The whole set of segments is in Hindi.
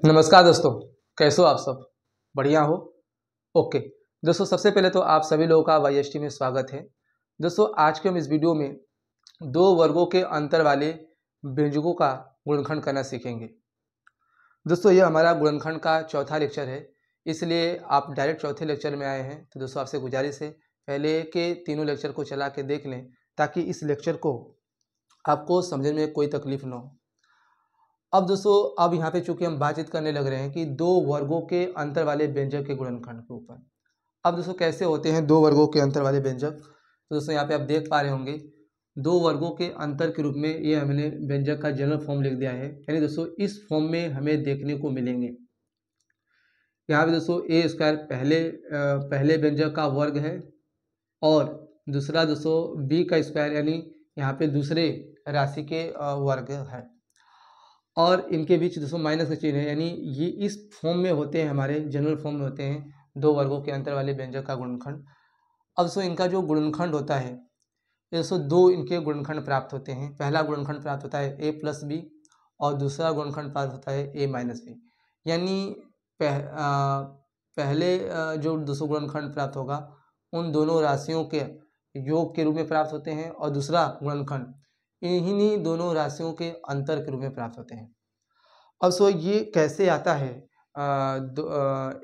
नमस्कार दोस्तों, कैसे हो आप सब? बढ़िया हो? ओके। दोस्तों, सबसे पहले तो आप सभी लोगों का वाईएसटी में स्वागत है। दोस्तों, आज के हम इस वीडियो में दो वर्गों के अंतर वाले व्यंजकों का गुणनखंड करना सीखेंगे। दोस्तों, ये हमारा गुणनखंड का चौथा लेक्चर है, इसलिए आप डायरेक्ट चौथे लेक्चर में आए हैं। तो दोस्तों, आपसे गुजारिश है पहले के तीनों लेक्चर को चला के देख लें, ताकि इस लेक्चर को आपको समझने में कोई तकलीफ ना हो। अब दोस्तों, अब यहाँ पे चूंकि हम बातचीत करने लग रहे हैं कि दो वर्गों के अंतर वाले व्यंजक के गुणनखंड के ऊपर। अब दोस्तों, कैसे होते हैं दो वर्गों के अंतर वाले व्यंजक? तो दोस्तों, यहाँ पे आप देख पा रहे होंगे, दो वर्गों के अंतर के रूप में ये हमने व्यंजक का जनरल फॉर्म लिख दिया है। यानी दोस्तों, इस फॉर्म में हमें देखने को मिलेंगे। यहाँ पे दोस्तों ए स्क्वायर पहले व्यंजक का वर्ग है, और दूसरा दोस्तों बी का स्क्वायर यानी यहाँ पे दूसरे राशि के वर्ग है, और इनके बीच दोस्तों माइनस का चिन्ह है। यानी ये इस फॉर्म में होते हैं, हमारे जनरल फॉर्म में होते हैं दो वर्गों के अंतर वाले व्यंजक का गुणनखंड। अब दोस्तों, इनका जो गुणनखंड होता है, दोस्तों दो इनके गुणनखंड प्राप्त होते हैं। पहला गुणनखंड प्राप्त होता है a प्लस बी, और दूसरा गुणनखंड प्राप्त होता है a माइनस बी। यानी पहले जो दोस्तों गुणनखंड प्राप्त होगा उन दोनों राशियों के योग के रूप में प्राप्त होते हैं, और दूसरा गुणनखंड इन्हीं दोनों राशियों के अंतर के रूप में प्राप्त होते हैं। अब सो ये कैसे आता है?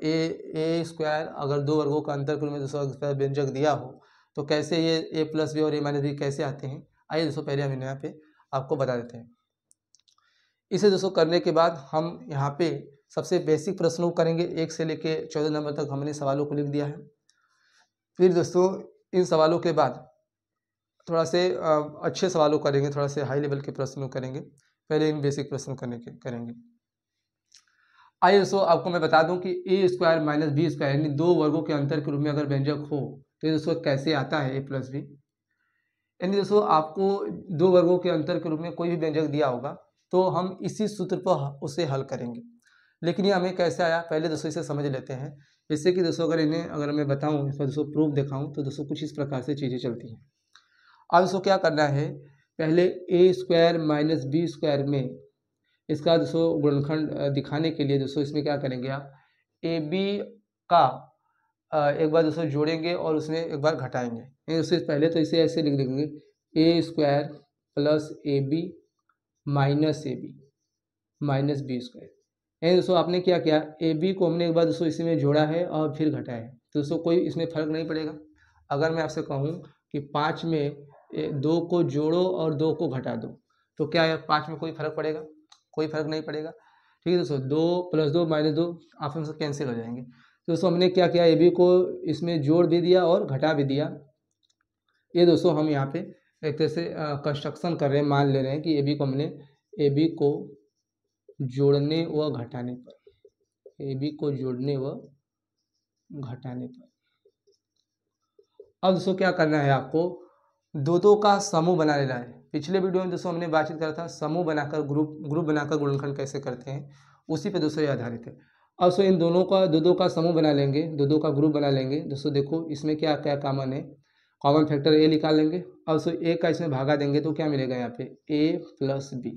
ए स्क्वायर अगर दो वर्गों का अंतर के रूप में दोस्तों व्यंजक दिया हो, तो कैसे ये ए प्लस बी और ए माइनस बी कैसे आते हैं? आइए दोस्तों, पहले हम यहाँ पे आपको बता देते हैं। इसे दोस्तों करने के बाद हम यहाँ पे सबसे बेसिक प्रश्नों को करेंगे। 1 से लेके 14 नंबर तक हमने सवालों को लिख दिया है। फिर दोस्तों इन सवालों के बाद थोड़ा से अच्छे सवालों करेंगे, थोड़ा से हाई लेवल के प्रश्नों करेंगे। पहले इन बेसिक प्रश्न करेंगे। आइए दोस्तों, आपको मैं बता दूं कि ए स्क्वायर माइनस बी स्क्वायर यानी दो वर्गों के अंतर के रूप में अगर व्यंजक हो, तो ये दोस्तों कैसे आता है ए प्लस बी। यानी दोस्तों आपको दो वर्गों के अंतर के रूप में कोई भी व्यंजक दिया होगा, तो हम इसी सूत्र पर उसे हल करेंगे। लेकिन ये हमें कैसे आया, पहले दोस्तों इसे समझ लेते हैं। जिससे कि दोस्तों अगर मैं बताऊँ, इसका दोस्तों प्रूफ दिखाऊँ, तो दोस्तों कुछ इस प्रकार से चीज़ें चलती हैं। अब इसको क्या करना है, पहले ए स्क्वायर माइनस बी स्क्वायर में इसका दोस्तों गुणनखंड दिखाने के लिए दोस्तों इसमें क्या करेंगे, आप ए बी का एक बार दोस्तों जोड़ेंगे और उसमें एक बार घटाएंगे। उससे पहले तो इसे ऐसे लिख देंगे, A square plus A B minus B square. यानी दोस्तों आपने क्या किया, ए बी को हमने एक बार दोस्तों इसी में जोड़ा है और फिर घटाया है, तो दोस्तों कोई इसमें फर्क नहीं पड़ेगा। अगर मैं आपसे कहूँ कि 5 में 2 को जोड़ो और 2 को घटा दो, तो क्या है 5 में कोई फर्क पड़ेगा? कोई फर्क नहीं पड़ेगा। ठीक है दोस्तों, 2 + 2 - 2 ऑप्शन से कैंसिल हो जाएंगे। तो दोस्तों हमने क्या किया, ए बी को इसमें जोड़ भी दिया और घटा भी दिया। ये दोस्तों हम यहाँ पे एक तरह से कंस्ट्रक्शन कर रहे हैं, मान ले रहे हैं कि ए बी को जोड़ने व घटाने पर, ए बी को जोड़ने व घटाने पर अब दोस्तों क्या करना है, आपको दो का समूह बना लेना है। पिछले वीडियो में दोस्तों हमने बातचीत करा था समूह बनाकर ग्रुप बनाकर गुणनखंड कैसे करते हैं, उसी पे दोस्तों ये आधारित है। अब दोस्तों इन दोनों का दो का समूह बना लेंगे, दो का ग्रुप बना लेंगे। दोस्तों देखो इसमें क्या क्या कॉमन है, कॉमन फैक्टर ए निकाल लेंगे। अब दोस्तों ए का इसमें भागा देंगे तो क्या मिलेगा, यहाँ पे ए प्लस बी।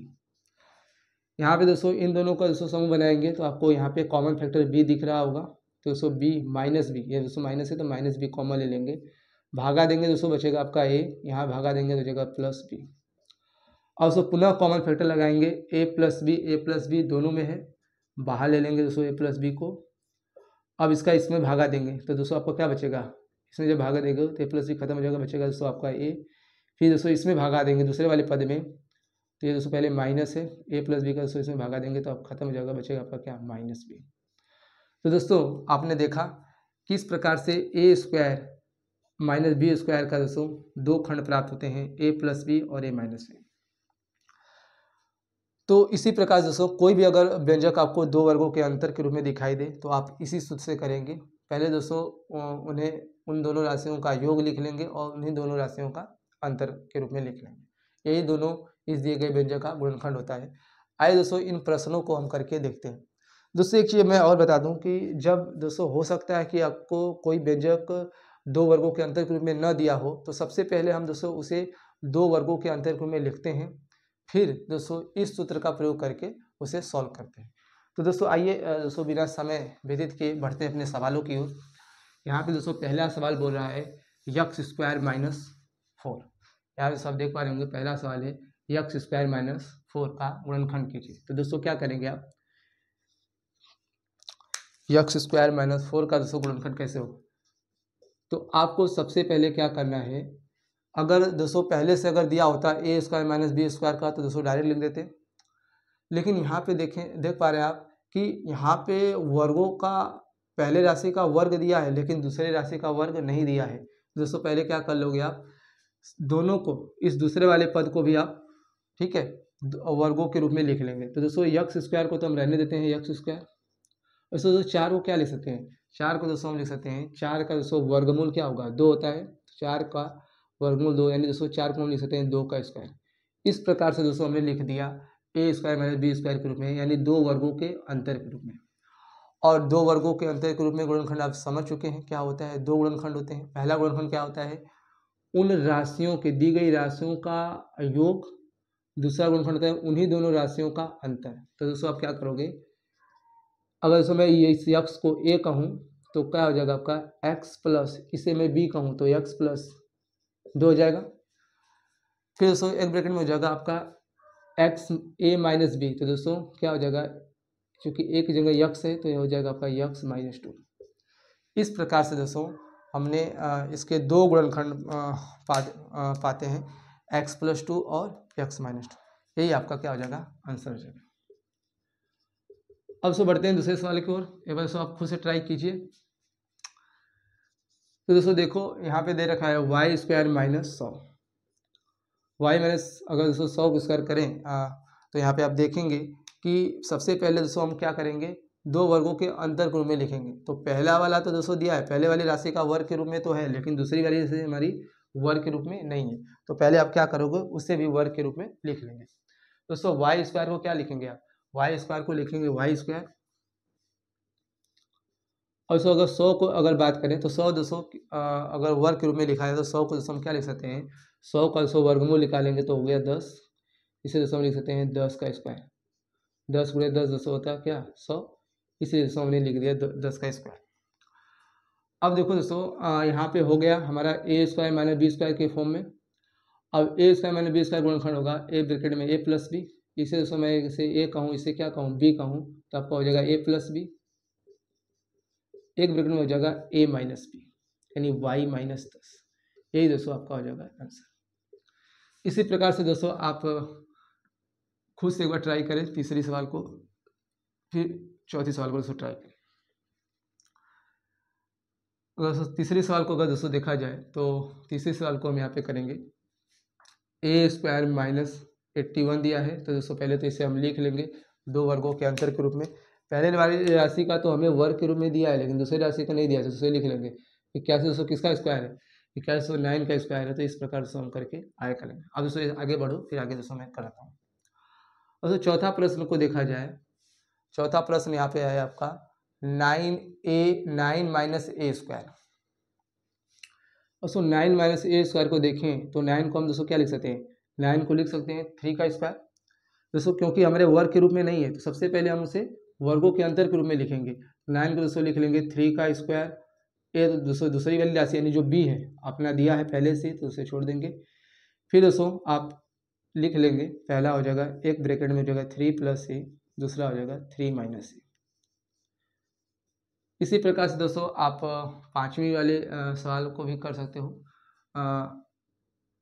यहाँ पे दोस्तों इन दोनों का दोस्तों समूह बनाएंगे तो आपको यहाँ पे कॉमन फैक्टर बी दिख रहा होगा। तो दोस्तों बी माइनस बी, ये दोस्तों माइनस है तो माइनस बी कॉमन ले लेंगे, भागा देंगे दोस्तों बचेगा आपका ए, यहाँ भागा देंगे तो बचेगा प्लस बी। और दोस्तों पुनः कॉमन फैक्टर लगाएंगे, ए प्लस बी दोनों में है, बाहर ले लेंगे दोस्तों ए प्लस बी को। अब इसका इसमें भागा देंगे तो दोस्तों आपको क्या बचेगा, इसमें जब भागा देंगे तो ए प्लस बी खत्म हो जाएगा, बचेगा दोस्तों आपका ए। फिर दोस्तों इसमें भागा देंगे दूसरे वाले पद में, तो ये दोस्तों पहले माइनस है, ए प्लस बी का दोस्तों इसमें भागा देंगे तो आप खत्म हो जाएगा, बचेगा आपका क्या, माइनस बी। तो दोस्तों आपने देखा किस प्रकार से ए स्क्वायर माइनस बी स्क्वायर का दोस्तों दो खंड प्राप्त होते हैं, ए प्लस बी और ए माइनस बी। तो इसी प्रकार दोस्तों कोई भी अगर व्यंजक आपको दो वर्गों के अंतर के रूप में दिखाई दे तो आप इसी सूत्र से करेंगे। पहले दोस्तों उन्हें उन दोनों राशियों का योग लिख लेंगे और उन्हीं दोनों राशियों का अंतर के रूप में लिख लेंगे। यही दोनों इस दिए गए व्यंजक का गुणनखंड होता है। आइए दोस्तों इन प्रश्नों को हम करके देखते हैं। दोस्तों एक चीज़ मैं और बता दूं कि जब दोस्तों हो सकता है कि आपको कोई व्यंजक दो वर्गों के अंतर के रूप में न दिया हो, तो सबसे पहले हम दोस्तों उसे दो वर्गों के अंतर के रूप में लिखते हैं, फिर दोस्तों इस सूत्र का प्रयोग करके उसे सॉल्व करते हैं। तो दोस्तों आइए दोस्तों बिना समय व्यतीत किए बढ़ते हैं अपने सवालों की ओर। यहाँ पे दोस्तों पहला सवाल बोल रहा है यक्स स्क्वायर माइनस 4। यहाँ पे सब देख पा रहे होंगे, पहला सवाल है यक्स स्क्वायर माइनस 4 का गुणनखंड कीजिए। तो दोस्तों क्या करेंगे आप, यक्स स्क्वायर माइनस 4 का दोस्तों गुणनखंड कैसे हो, तो आपको सबसे पहले क्या करना है, अगर दोस्तों पहले से अगर दिया होता ए स्क्वायर माइनस बी स्क्वायर का तो दोस्तों डायरेक्ट लिख देते। लेकिन यहाँ पे देख पा रहे हैं आप कि यहाँ पे वर्गों का पहले राशि का वर्ग दिया है लेकिन दूसरे राशि का वर्ग नहीं दिया है। दोस्तों पहले क्या कर लोगे आप, दोनों को, इस दूसरे वाले पद को भी आप, ठीक है, वर्गों के रूप में लिख लेंगे। तो दोस्तों यक्स स्क्वायर को तो हम रहने देते हैं यक्स स्क्वायर। दोस्तों 4 को क्या लिख सकते हैं, 4 को दोस्तों हम लिख सकते हैं, 4 का दोस्तों वर्गमूल क्या होगा, 2 होता है, 4 का वर्गमूल 2, यानी दोस्तों 4 को हम लिख सकते हैं 2 का स्क्वायर। इस प्रकार से दोस्तों हमने लिख दिया ए स्क्वायर माइनस बी स्क्वायर के रूप में, यानी 2 वर्गों के अंतर के रूप में। और 2 वर्गों के अंतर के रूप में गुणनखंड आप समझ चुके हैं क्या होता है, 2 गुणनखंड होते हैं। पहला गुणनखंड क्या होता है, उन राशियों के, दी गई राशियों का योग। दूसरा गुणनखंड होता है उन्हीं दोनों राशियों का अंतर। तो दोस्तों आप क्या करोगे, अगर दोस्तों मैं ये इस यक्स को ए कहूँ तो क्या हो जाएगा आपका एक्स प्लस, इसे मैं बी कहूँ तो एक्स प्लस 2 हो जाएगा। फिर दोस्तों एक ब्रैकेट में हो जाएगा आपका एक्स ए माइनस बी। तो दोस्तों क्या हो जाएगा, क्योंकि एक जगह यक्स है तो ये हो जाएगा आपका यक्स माइनस 2। इस प्रकार से दोस्तों हमने इसके 2 गुणनखंड पाते हैं, एक्स प्लस 2 और एक्स माइनस 2। यही आपका क्या हो जाएगा, आंसर हो जाएगा। अब सो बढ़ते हैं दूसरे सवाल की ओर। एक बार दोस्तों आप खुद से ट्राई कीजिए। तो दोस्तों देखो यहाँ पे दे रखा है Y square minus 100। Y minus, अगर दोस्तों 100 को स्क्वायर करें तो यहाँ पे आप देखेंगे कि सबसे पहले दोस्तों हम क्या करेंगे, 2 वर्गों के अंतर के रूप में लिखेंगे। तो पहला वाला तो दोस्तों दिया है, पहले वाली राशि का वर्ग के रूप में तो है, लेकिन दूसरी वाली राशि हमारी वर्ग के रूप में नहीं है। तो पहले आप क्या करोगे, उससे भी वर्ग के रूप में लिख लेंगे। दोस्तों वाई स्क्वायर को क्या लिखेंगे आप, वाई स्क्वायर को लिखेंगे वाई स्क्वायर। और दोस्तों अगर 100 को अगर बात करें तो 100 दोस्तों अगर वर्ग के रूप में लिखा है तो 100 को दोस्तों हम क्या लिख सकते हैं, 100 का 100 वर्गमूल निकालेंगे तो हो गया 10। इसे दोस्तों हम लिख सकते हैं 10 का स्क्वायर। 10 गुणे 10 दोस्तों होता है क्या 100, इसीलिए दोस्तों हमने लिख दिया 10 का स्क्वायर। अब देखो दोस्तों यहाँ पे हो गया हमारा ए स्क्वायर माइनस बी स्क्वायर के फॉर्म में। अब ए स्क्वायर माइनस बी स्क्वायर गुणनखंड होगा ए ब्रैकेट में ए प्लस बी। इसे दोस्तों मैं इसे ए कहूँ, इसे क्या कहूँ, बी कहूँ, तो आपका हो जाएगा ए प्लस बी, एक ब्रैकेट में हो जाएगा ए माइनस बी, यानी वाई माइनस 10। यही दोस्तों आपका हो जाएगा आंसर। इसी प्रकार से दोस्तों आप खुद से एक बार ट्राई करें तीसरी सवाल को, फिर चौथी सवाल को दोस्तों ट्राई करें। अगर तीसरी सवाल को अगर दोस्तों देखा जाए तो तीसरे सवाल को हम यहाँ पे करेंगे ए स्क्वायर माइनस 81 दिया है। तो दोस्तों पहले तो इसे हम लिख लेंगे 2 वर्गों के अंतर के रूप में। पहले वाली राशि का तो हमें वर्ग के रूप में दिया है, लेकिन दूसरी राशि का नहीं दिया है, तो उसे लिख लेंगे। 81 दोस्तों किसका स्क्वायर है, 8109 का स्क्वायर है। तो इस प्रकार से हम करके आगे करेंगे। अब दोस्तों आगे बढ़ो, फिर आगे दोस्तों मैं कराता हूँ। दोस्तों चौथा प्रश्न को देखा जाए, चौथा प्रश्न यहाँ पे है आपका 9 माइनस ए स्क्वायर। दोस्तों 9 माइनस ए स्क्वायर को देखें तो 9 को हम दोस्तों क्या लिख सकते हैं, 9 को लिख सकते हैं 3 का स्क्वायर। दोस्तों क्योंकि हमारे वर्ग के रूप में नहीं है तो सबसे पहले हम उसे वर्गों के अंतर के रूप में लिखेंगे। 9 को दोस्तों लिख लेंगे 3 का स्क्वायर। ए दोस्तों दूसरी वाली राशि यानी जो बी है अपना दिया है पहले से, तो उसे छोड़ देंगे। फिर दोस्तों आप लिख लेंगे, पहला हो जाएगा एक ब्रैकेट में हो जाएगा 3 प्लस ए, दूसरा हो जाएगा 3 माइनस ए। इसी प्रकार से दोस्तों आप पांचवी वाले सवाल को भी कर सकते हो।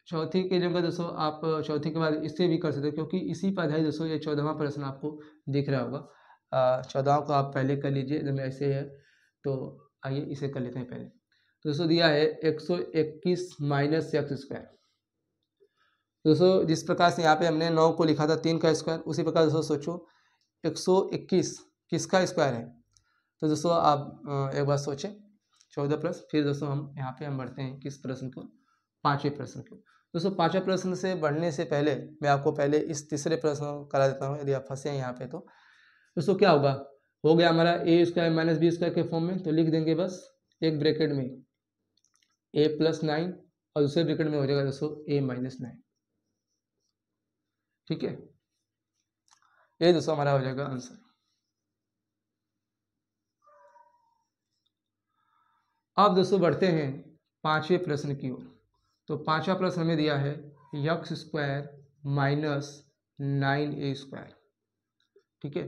चौथी की जगह दोस्तों आप चौथी के बाद इससे भी कर सकते हो, क्योंकि इसी पर आधारित दोस्तों ये 14वां प्रश्न आपको दिख रहा होगा। 14वां को आप पहले कर लीजिए, जब ऐसे है तो आइए इसे कर लेते हैं पहले। तो दोस्तों दिया है 121 माइनस एक्स स्क्वायर। दोस्तों जिस प्रकार से यहाँ पे हमने 9 को लिखा था 3 का स्क्वायर, उसी प्रकार दोस्तों सोचो 121 किसका स्क्वायर है। तो दोस्तों आप एक बार सोचें 14 प्लस, फिर दोस्तों हम यहाँ पे हम बढ़ते हैं किस प्रश्न को, पाँचवें प्रश्न को। दोस्तों पाँचवें प्रश्न से बढ़ने से पहले मैं आपको पहले इस तीसरे प्रश्न को करा देता हूँ, यदि आप फंसे हैं यहाँ पे। तो दोस्तों क्या होगा, हो गया हमारा ए स्क्वायर माइनस बी स्क्वायर के फॉर्म में, तो लिख देंगे बस एक ब्रैकेट में ए प्लस 9 और दूसरे ब्रैकेट में हो जाएगा दोस्तों ए माइनस 9। ठीक है, ये दोस्तों हमारा हो जाएगा आंसर। अब दोस्तों बढ़ते हैं पांचवें प्रश्न की ओर। तो पांचवा प्रश्न हमें दिया है यक्स स्क्वायर माइनस 9a²। ठीक है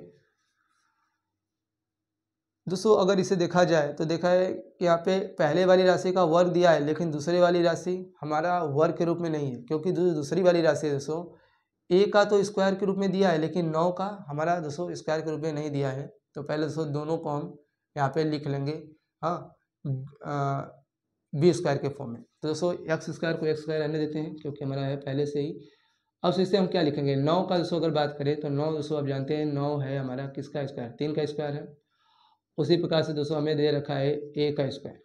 दोस्तों, अगर इसे देखा जाए तो देखा है कि यहाँ पे पहले वाली राशि का वर्ग दिया है, लेकिन दूसरी वाली राशि हमारा वर्ग के रूप में नहीं है, क्योंकि दूसरी वाली राशि है दोस्तों ए का तो स्क्वायर के रूप में दिया है, लेकिन 9 का हमारा दोस्तों स्क्वायर के रूप में नहीं दिया है। तो पहले दोस्तों दोनों को हम यहाँ पे लिख लेंगे हाँ बी स्क्वायर के फॉर्म में। तो दोस्तों एक्स स्क्वायर को एक्स स्क्वायर रहने देते हैं, क्योंकि हमारा है पहले से ही। अब इससे हम क्या लिखेंगे, 9 का दोस्तों अगर बात करें तो 9 दोस्तों आप जानते हैं 9 है हमारा किसका स्क्वायर, 3 का स्क्वायर है। उसी प्रकार से दोस्तों हमें दे रखा है ए का स्क्वायर।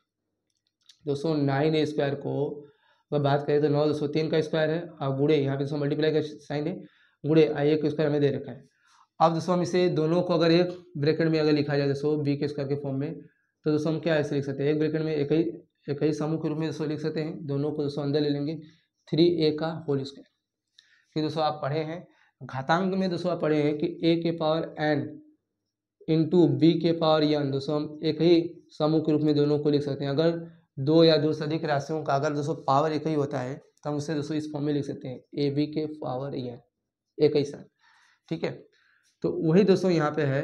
दोस्तों 9a² को अगर बात करें तो 9 दोस्तों 3 का स्क्वायर है, और गुड़े यहाँ पे दोस्तों मल्टीप्लाई का साइन है, गुड़े a का स्क्वायर हमें दे रखा है। अब दोस्तों हम इसे दोनों को अगर एक ब्रैकेट में अगर लिखा जाए दोस्तों बी के स्क्वायर के फॉर्म में, तो दोस्तों हम क्या ऐसे लिख सकते हैं, एक ब्रैकेट में एक ही समूह के रूप में दोस्तों लिख सकते हैं। दोनों को दोस्तों अंदर ले लेंगे 3a का होल स्क्वायर। फिर दोस्तों आप पढ़े हैं घातांक में, दोस्तों आप पढ़े हैं कि a के पावर n इंटू बी के पावर n, दोस्तों हम एक ही समूह के रूप में दोनों को लिख सकते हैं। अगर दो या दो से अधिक राशियों का अगर दोस्तों पावर एक ही होता है तो हम उसे दोस्तों इस फॉर्म में लिख सकते हैं ए बी के पावर n, एक ही साथ। ठीक है, तो वही दोस्तों यहाँ पे है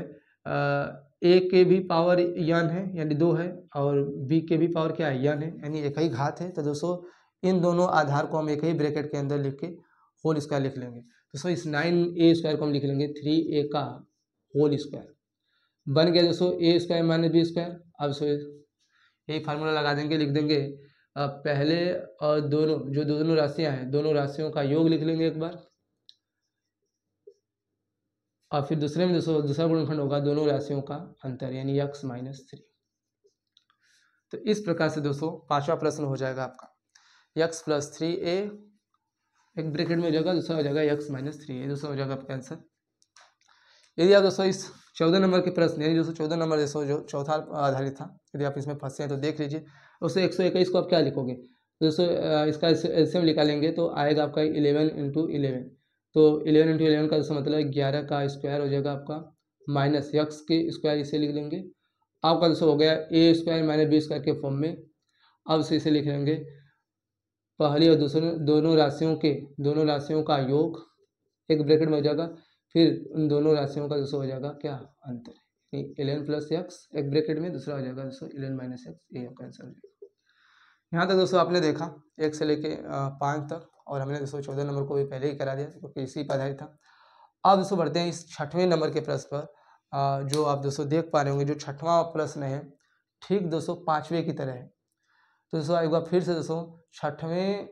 ए के भी पावर n है यानी 2 है, और बी के भी पावर क्या है n है, यानी एक ही घात है। तो दोस्तों इन दोनों आधार को हम एक ही ब्रैकेट के अंदर लिख के होल स्क्वायर लिख लेंगे। दोस्तों इस 9a² को हम लिख लेंगे 3a का होल स्क्वायर। बन गया दोस्तों ए स्क्वायर माइनस बी स्क्वायर। अब सो यही फार्मूला लगा देंगे, लिख देंगे पहले और दोनों राशियां हैं, दोनों राशियों का योग लिख लेंगे एक बार, और फिर दूसरे में दोस्तों दूसरा गुणनखंड होगा दोनों राशियों का अंतर यानी x माइनस 3। तो इस प्रकार से दोस्तों पांचवा प्रश्न हो जाएगा आपका x प्लस 3a, एक ब्रैकेट में हो जाएगा, दूसरा हो जाएगा x माइनस 3a, दूसरा हो जाएगा आपका आंसर। यदि आप दोस्तों इस 14 नंबर के प्रश्न यानी दोस्तों 14 नंबर दोस्तों जो चौथा आधारित था, यदि आप इसमें फंसे हैं तो देख लीजिए। उससे 121 को आप क्या लिखोगे, दोस्तों इसका एलसीएम निकालेंगे तो आएगा आपका 11 इंटू 11। तो 11 इंटू 11 का दोस्तों मतलब 11 का स्क्वायर हो जाएगा आपका, माइनस यक्स के स्क्वायर इसे लिख लेंगे। आपका दोस्तों हो गया ए स्क्वायर माइनस बी स्क्वायर के फॉर्म में। अब इसे लिख लेंगे पहली और दूसरे दोनों राशियों का योग एक ब्रैकेट में हो जाएगा, फिर उन दोनों राशियों का दोस्तों हो जाएगा क्या अंतर, 11 प्लस एक्स एक ब्रैकेट में, दूसरा हो जाएगा दोस्तों 11 माइनस एक्स, ये आपका आंसर हो जाएगा। यहाँ तक दोस्तों आपने देखा 1 से लेके 5 तक, और हमने दोस्तों 14 नंबर को भी पहले ही करा दिया क्योंकि इसी पर आधारित था। अब दोस्तों बढ़ते हैं इस 6वें नंबर के प्रश्न पर, जो आप दोस्तों देख पा रहे होंगे जो 6वां प्रश्न है ठीक दोस्तों 5वें की तरह है। तो दोस्तों एक बार फिर से दोस्तों 6वें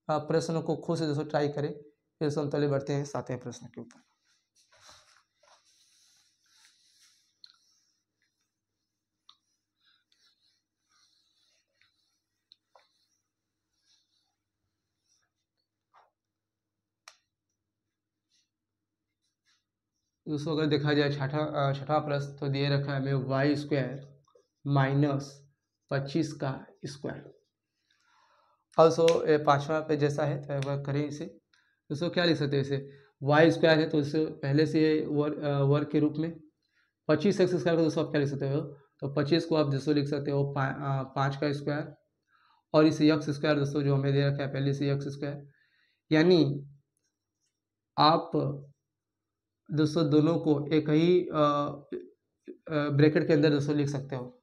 प्रश्न को खुद से दोस्तों ट्राई करें। फिर दोस्तों हम पहले बढ़ते हैं 7वें प्रश्न के ऊपर। दोस्तों अगर देखा जाए छठा प्रश्न तो दिए रखा है हमें वाई स्क्वायर माइनस 25 का स्क्वायर। अब दोस्तों पांचवा पे जैसा है तो एक बार करें इसे। दोस्तों क्या लिख सकते हैं इसे, वाई स्क्वायर है तो इसे पहले से वर्ग के रूप में 25 एक्स स्क्वायर को दोस्तों आप क्या लिख सकते हो, तो 25 को आप दोस्तों लिख सकते हो 5 का स्क्वायर, और इसे एक्स स्क्वायर दोस्तों जो हमें दे रखा है पहले से एक्स स्क्वायर, यानी आप दोस्तों दोनों को एक ही ब्रैकेट के अंदर दोस्तों लिख सकते हो।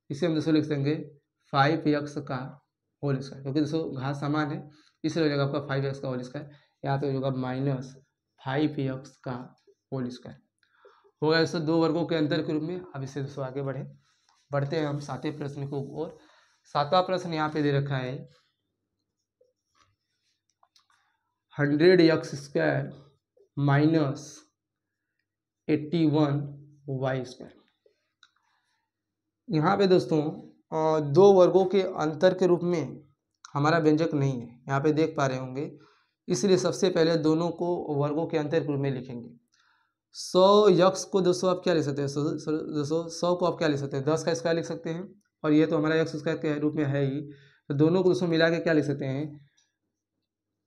इसे हम दोस्तों लिख देंगे 5x का होल स्क्वायर, क्योंकि दोस्तों घात समान है इसलिए हो जाएगा आपका 5x का होल स्क्वायर। यहाँ पे हो जाएगा माइनस 5x का होल स्क्वायर। हो गया दोस्तों दो वर्गों के अंतर के रूप में। अब इससे दोस्तों आगे बढ़ते हैं हम 7वें प्रश्न को और 7वां प्रश्न यहाँ पे दे रखा है 100x² माइनस 81y²। यहाँ पे दोस्तों दो वर्गों के अंतर के रूप में हमारा व्यंजक नहीं है, यहाँ पे देख पा रहे होंगे, इसलिए सबसे पहले दोनों को वर्गों के अंतर के रूप में लिखेंगे। 100x को दोस्तों आप क्या लिख सकते हैं, दोस्तों 100 को आप क्या लिख सकते हैं, 10 का स्क्वायर लिख सकते हैं, और ये तो हमारा एक्स स्क्वायर के रूप में है ही, तो दोनों को दोस्तों मिला के क्या लिख सकते हैं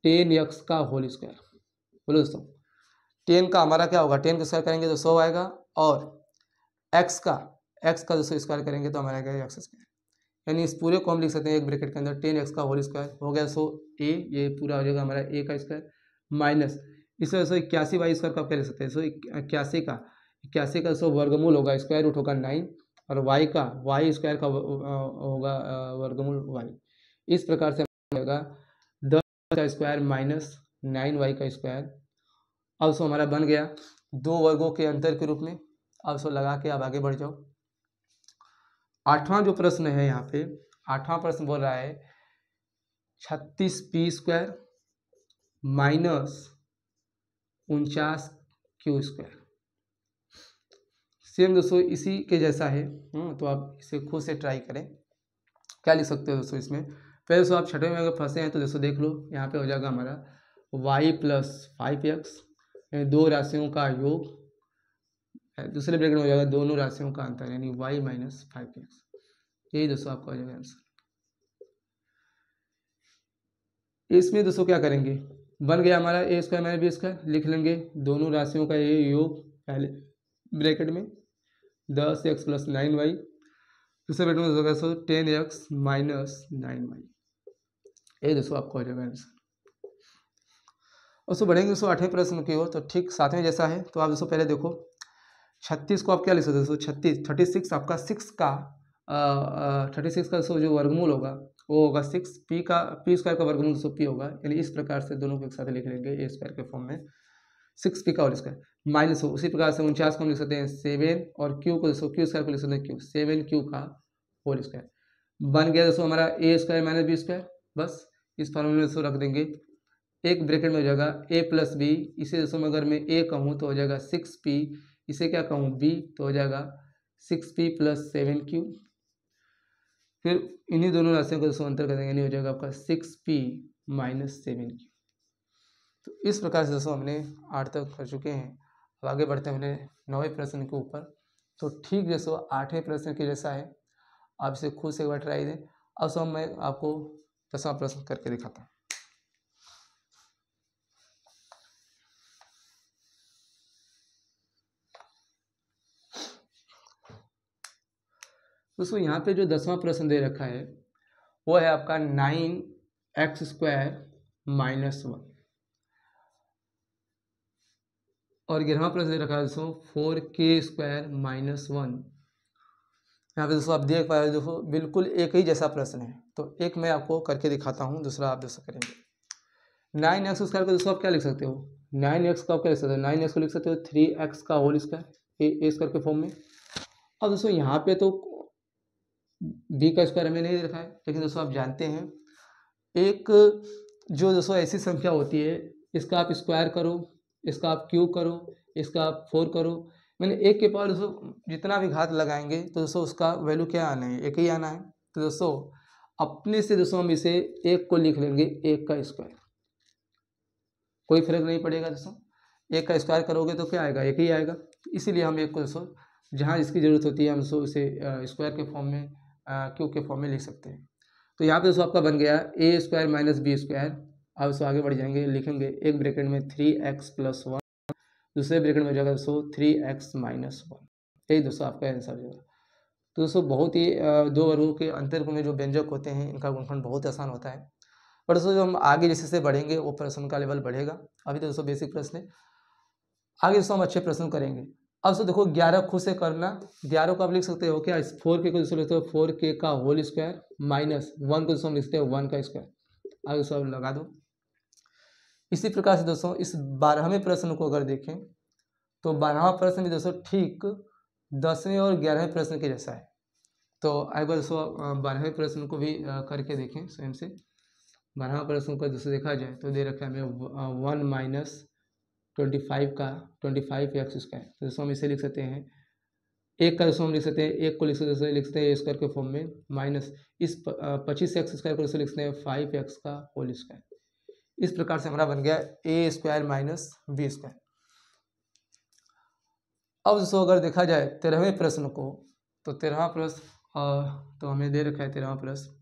10x का होल स्क्वायर। बोलो दोस्तों 10 का हमारा क्या होगा, 10 का स्क्वायर करेंगे तो 100 आएगा, और x का दोस्तों स्क्वायर करेंगे तो हमारा आएगा x स्क्वायर, यानी इस पूरे को हम लिख सकते हैं एक ब्रैकेट के अंदर 10x का होल स्क्वायर हो गया। सो ए, ये पूरा हो जाएगा हमारा ए का स्क्वायर माइनस इस वजह से 81 स्क्वायर का आप क्या लिख सकते हैं। सो 81 का सो वर्गमूल होगा, स्क्वायर रूट होगा 9 और वाई स्क्वायर का होगा वर्गमूल वाई। इस प्रकार से होगा 10 का स्क्वायर माइनस 9y का स्क्वायर। अब सो हमारा बन गया दो वर्गों के अंतर के रूप में। अब सो लगा के आप आगे बढ़ जाओ। आठवां जो प्रश्न है यहाँ पे, आठवां प्रश्न बोल रहा है 36p square minus 49q square. Same दोस्तों इसी के जैसा है। तो आप इसे खुद से ट्राई करें। क्या लिख सकते हो दोस्तों इसमें। पहले दोस्तों आप छठे में अगर फंसे हैं तो दोस्तों देख लो, यहाँ पे हो जाएगा हमारा y प्लस 5x, दो राशियों का योग, दूसरे ब्रैकेट में हो जाएगा दोनों राशियों का अंतर यानी y माइनस 5x। यही दोस्तों आपका हो जाएगा आंसर। इसमें दोस्तों क्या करेंगे, बन गया हमारा ए स्क्वायर माइनस बी स्क्वायर, लिख लेंगे दोनों राशियों का ये योग पहले ब्रैकेट में 10x प्लस 9y, दूसरे ब्रैकेट में होगा सो 10x माइनस 9y। ये दोस्तों आपका हो जाएगा आंसर। और सो बढ़ेंगे दोस्तों आठवें प्रश्न की ओर। तो ठीक सातवें जैसा है। तो आप दोस्तों पहले देखो 36 को आप क्या लिख सकते हो दोस्तों, 36 आपका 6 का 36 का जो वर्गमूल होगा वो होगा 6, पी स्क्वायर का वर्गमूल दोस्तों पी होगा। यानी इस प्रकार से दोनों को एक साथ लिख लेंगे ए स्क्वायर के फॉर्म में 6p का होल स्क्वायर माइनस हो। उसी प्रकार से 49 को हम लिख सकते हैं 7 और क्यू को दोस्तों क्यू स्क्वायर को लिख सकते हैं क्यू 7q का होल स्क्वायर। बन गया दोस्तों हमारा ए स्क्वायर माइनस बी स्क्वायर। बस इस फॉर्मूले में दोस्तों रख देंगे, एक ब्रैकेट में हो जाएगा a प्लस बी। इसे दोस्तों अगर मैं a कहूँ तो हो जाएगा 6p, इसे क्या कहूँ b तो हो जाएगा 6p प्लस 7q। फिर इन्हीं दोनों राशियों को दोस्तों अंतर कर देंगे, यानी हो जाएगा आपका 6p माइनस 7q। तो इस प्रकार से दोस्तों हमने 8 तक कर चुके हैं। अब आगे बढ़ते हैं हमने 9वें प्रश्न के ऊपर। तो ठीक दोस्तों 8वें प्रश्न के जैसा है, आप इसे खुद से एक बार ट्राई दें। अब सो मैं आपको 10वां प्रश्न करके दिखाता हूँ। दोस्तों यहाँ पे जो 10वां प्रश्न दे रखा है वो है आपका 9x स्क्वायर माइनस 1 और 11वां प्रश्न दे रखा है दोस्तों 4k स्क्वायर माइनस 1। यहाँ पे दोस्तों आप देख पा रहे हो दोस्तों बिल्कुल एक ही जैसा प्रश्न है। तो एक मैं आपको करके दिखाता हूँ, दूसरा आप दोस्तों करेंगे। 9x स्क्वायर को दोस्तों आप क्या लिख सकते हो, 9x का आप क्या लिख सकते हो, 9x को लिख सकते हो 3x का होल स्क्वायर ए स्क्वायर के फॉर्म में। अब दोस्तों यहाँ पे तो b का स्क्वायर हमें नहीं रखा है, लेकिन दोस्तों आप जानते हैं एक जो दोस्तों ऐसी संख्या होती है इसका आप स्क्वायर करो, इसका आप क्यूब करो, इसका आप 4 करो, मैंने एक के पावर दोस्तों जितना भी घात लगाएंगे तो दोस्तों उसका वैल्यू क्या आना है, एक ही आना है। तो दोस्तों अपने से दोस्तों हम इसे एक को लिख लेंगे एक का स्क्वायर, कोई फर्क नहीं पड़ेगा दोस्तों। एक का स्क्वायर करोगे तो क्या आएगा, एक ही आएगा। तो इसीलिए हम एक को दोस्तों जहाँ जिसकी ज़रूरत होती है हम दोस्तों उसे स्क्वायर के फॉर्म में क्यूब के फॉर्म में लिख सकते हैं। तो यहाँ पे दोस्तों आपका बन गया ए स्क्वायर माइनस बी स्क्वायर। अब दोस्तों आगे बढ़ जाएंगे, लिखेंगे एक ब्रैकेट में 3x प्लस 1, दूसरे ब्रैकेट में हो जाएगा दोस्तों 3x माइनस 1। यही दोस्तों आपका आंसर हो जाएगा। तो दोस्तों बहुत ही दो वर्गों के अंतर में जो व्यंजक होते हैं इनका गुणनफल बहुत आसान होता है। पर दोस्तों जो हम आगे जैसे से बढ़ेंगे वो प्रश्न का लेवल बढ़ेगा। अभी तो दोस्तों बेसिक प्रश्न है, आगे दोस्तों हम अच्छे प्रश्न करेंगे। अब दोस्तों देखो 11 खुद से करना, 11 को आप लिख सकते हो क्या 4k को दोस्तों लिखते हो 4k का होल स्क्वायर माइनस 1 को दोस्तों हम लिखते हो 1 का स्क्वायर। आगे दोस्तों लगा दो। इसी प्रकार से दोस्तों इस 12वें प्रश्न को अगर देखें तो 12वां प्रश्न भी दोस्तों ठीक 10वें और 11वें प्रश्न के जैसा है। तो एक बार दोस्तों 12वें प्रश्न को भी करके देखें स्वयं से। 12वां प्रश्न को दोस्तों देखा जाए तो दे रखा है हमें 1 माइनस 25 का 25x स्क्वायर। तो दोस्तों हम इसे लिख सकते हैं एक का दोस्तों हम लिख सकते हैं, एक को लिख सकते हैं ए स्क्वायर के फॉर्म में माइनस इस 25x स्क्वायर को दोस्तों लिख सकते हैं 5x का होल स्क्वायर। इस प्रकार से हमारा बन गया ए स्क्वायर माइनस बी स्क्वायर। अब दोस्तों अगर देखा जाए 13वें प्रश्न को, तो 13वां प्रश्न तो हमें दे रखा है 13वां प्रश्न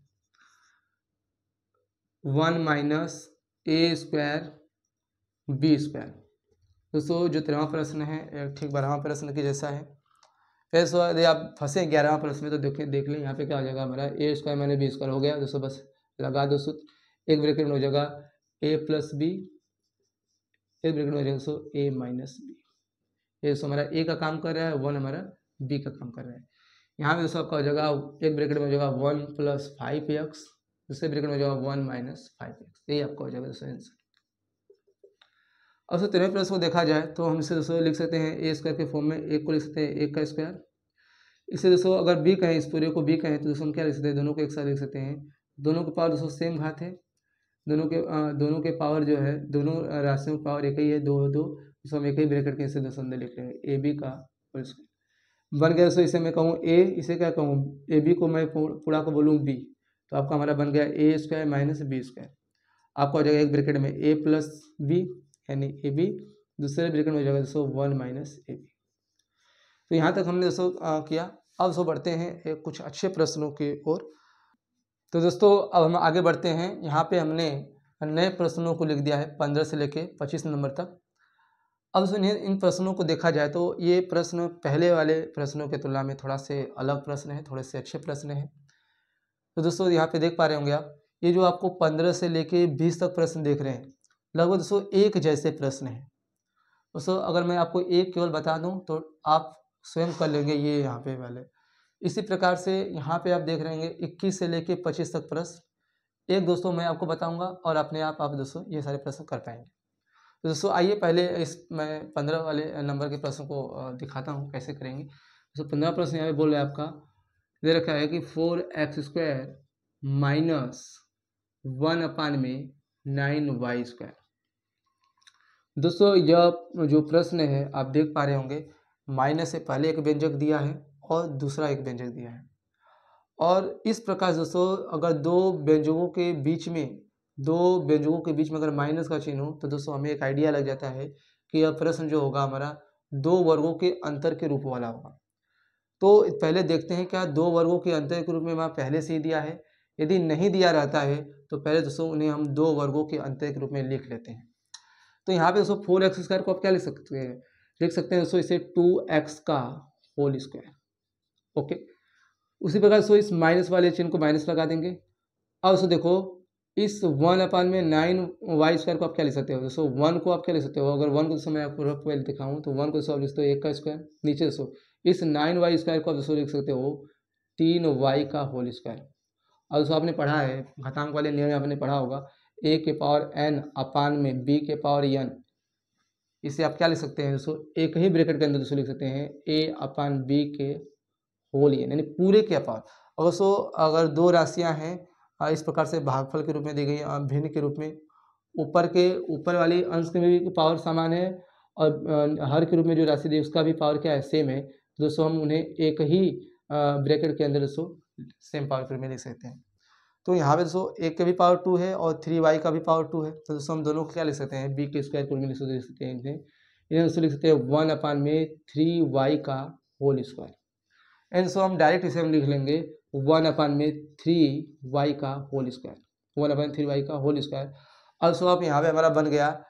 1 माइनस ए स्क्वायर बी स्क्वायर। दोस्तों जो 13वां प्रश्न है ठीक 12वां प्रश्न के जैसा है। फिर दोस्तों यदि आप फंसे 11वां प्रश्न में तो देख लें यहाँ पे क्या हो जाएगा हमारा ए स्क्वायर माइनस बी स्क्वायर हो गया दोस्तों। बस लगा दो सूत्र, एक ब्रैकेट में हो जाएगा ए प्लस बी, एक ब्रैकेट में हो जाएगा दोस्तों ए माइनस बी। ये दोस्तों हमारा ए का काम कर रहा है, 1 हमारा बी का काम कर रहा है। यहाँ पे दोस्तों आपका हो जाएगा एक ब्रैकेट में हो जाएगा 1 प्लस 5x, दूसरे ब्रैकेट में हो जाएगा 1 माइनस 5x। यही आपका हो जाएगा दोस्तों आंसर। अब दोस्तों 13वें प्रश्न को देखा जाए तो हम इसे दोस्तों लिख सकते हैं ए स्क्वायर के फॉर्म में, एक को लिख सकते हैं एक का स्क्वायर। इसे दोस्तों अगर बी कहें, इस पूरे को बी कहें तो दोस्तों हम क्या लिख सकते हैं, दोनों को एक साथ लिख सकते हैं। दोनों के पावर दोस्तों सेम घात है, दोनों के पावर जो है, दोनों राशियों का पावर एक ही है, 2 2। दोस्तों हम एक ही ब्रैकेट के इसे दोस्तों अंदर लिख रहे हैं ए बी का होल स्क्वायर बन गया। दोस्तों इसे मैं कहूँ ए, इसे क्या कहूँ, ए बी को मैं पूरा को बोलूँ बी, तो आपका हमारा बन गया ए स्क्वायर माइनस बी स्क्वायर। आपका हो जाएगा एक ब्रैकेट में ए प्लस बी यानी ए बी, दूसरे ब्रैकेट में हो जाएगा दोस्तों 1 माइनस ए बी। तो यहाँ तक हमने दोस्तों किया। अब दोस्तों बढ़ते हैं कुछ अच्छे प्रश्नों की ओर। तो दोस्तों अब हम आगे बढ़ते हैं। यहाँ पे हमने नए प्रश्नों को लिख दिया है 15 से लेके 25 नंबर तक। अब सुनिए, इन प्रश्नों को देखा जाए तो ये प्रश्न पहले वाले प्रश्नों के तुलना में थोड़ा से अलग प्रश्न है, थोड़े से अच्छे प्रश्न हैं। तो दोस्तों यहाँ पे देख पा रहे होंगे आप, ये जो आपको 15 से लेके 20 तक प्रश्न देख रहे हैं, लगभग दोस्तों एक जैसे प्रश्न हैं। दोस्तों अगर मैं आपको एक केवल बता दूं तो आप स्वयं कर लेंगे ये यहाँ पे वाले। इसी प्रकार से यहाँ पे आप देख रहे होंगे 21 से लेके 25 तक प्रश्न एक दोस्तों मैं आपको बताऊंगा और अपने आप दोस्तों ये सारे प्रश्न कर पाएंगे। तो दोस्तों आइए पहले मैं 15 वाले नंबर के प्रश्न को दिखाता हूँ कैसे करेंगे। दोस्तों 15 प्रश्न यहाँ पे बोल रहा है, आपका दे रखा है कि 4x स्क्वायर माइनस 1/9y²। दोस्तों यह जो प्रश्न है आप देख पा रहे होंगे, माइनस से पहले एक व्यंजक दिया है और दूसरा एक व्यंजक दिया है। और इस प्रकार दोस्तों अगर दो व्यंजकों के बीच में अगर माइनस का चिन्ह हो तो दोस्तों हमें एक आइडिया लग जाता है कि यह प्रश्न जो होगा हमारा दो वर्गों के अंतर के रूप वाला होगा। तो पहले देखते हैं क्या दो वर्गों के अंतर के रूप में वहाँ पहले से ही दिया है। यदि नहीं दिया रहता है तो पहले दोस्तों उन्हें हम दो वर्गों के अंतर के रूप में लिख लेते हैं। तो यहाँ पे दोस्तों 4x स्क्वायर को आप क्या लिख सकते हैं, दोस्तों इसे 2x का होल स्क्वायर। ओके, उसी प्रकार दोस्तों इस माइनस वाले चिन्ह को माइनस लगा देंगे। अब दोस्तों देखो इस 1/9y² को आप क्या लिख सकते हो, दोस्तों 1 को आप क्या लिख सकते हो, अगर 1 को दोस्तों मैं आपको रफ पहले दिखाऊँ तो 1 को दोस्तों आप लिख सकते हो 1 का स्क्वायर। नीचे दोस्तों इस 9y² को आप दोस्तों लिख सकते हो 3y का होल स्क्वायर। और दोस्तों आपने पढ़ा है घातांक वाले नियम में, आपने पढ़ा होगा a के पावर n अपान में b के पावर n। इसे आप क्या लिख सकते हैं दोस्तों, एक ही ब्रैकेट के अंदर दोस्तों लिख सकते हैं a/b के होल n यानी पूरे के पावर। और दोस्तों अगर दो राशियां हैं इस प्रकार से भागफल के रूप में दी गई भिन्न के रूप में, ऊपर वाली अंश में भी पावर समान है और हर के रूप में जो राशि दी उसका भी पावर क्या है, सेम है। तो दोस्तों हम उन्हें एक ही ब्रैकेट के अंदर दोस्तों सेम पावर के रूप में लिख सकते हैं। तो यहाँ पे दोस्तों एक का भी पावर 2 है और 3y का भी पावर 2 है। तो दोस्तों हम दोनों को क्या लिख सकते हैं, b के स्क्वायर को लिख सकते हैं इन्हें दोस्तों लिख सकते हैं 1/3y का होल स्क्वायर। एंड दोस्तों हम डायरेक्ट इसे हम लिख लेंगे 1/3y का होल स्क्वायर, 1/3y का होल स्क्वायर। अब दोस्तों आप यहाँ पे हमारा बन गया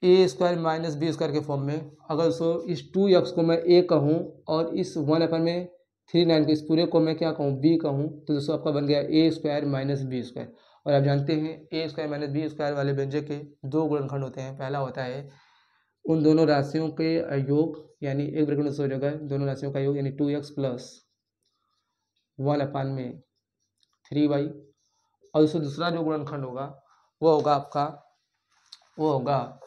a square minus B square के फॉर्म में। अगर दोस्तों इस 2x को मैं a कहूँ और इस 1/39 को इस पूरे को मैं क्या कहूँ, b कहूँ, तो दोस्तों आपका बन गया a square minus B square. और आप जानते हैं a square minus B square वाले व्यंजक के दो गुणनखंड होते हैं। पहला होता है उन दोनों राशियों के योग यानी एक ब्रैकेट में हो जाएगा दोनों राशियों का योग यानी 2x प्लस 1/3y। और दोस्तों दूसरा जो गुणनखंड होगा वो होगा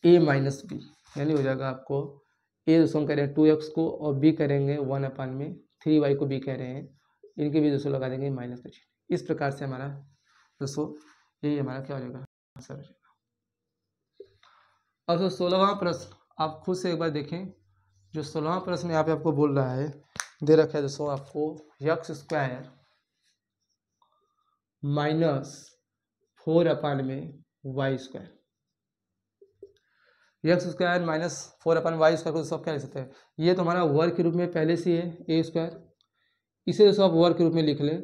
a माइनस बी, यानी हो जाएगा आपको a दोस्तों हम कह रहे हैं 2x को और b करेंगे 1/3y को b कह रहे हैं, इनके भी दोस्तों लगा देंगे माइनस का चिन्ह। इस प्रकार से हमारा दोस्तों यही हमारा क्या हो जाएगा, आंसर हो जाएगा। अब तो 16वां प्रश्न आप खुद से एक बार देखें। जो 16वां प्रश्न यहाँ पे आपको बोल रहा है, दे रखा है दोस्तों आपको x square minus 4/y²। x square minus 4/y² को दोस्तों आप क्या लिख सकते हैं, ये तो हमारा वर्ग के रूप में पहले से है a स्क्वायर। इसे दोस्तों आप वर्ग के रूप में लिख लें।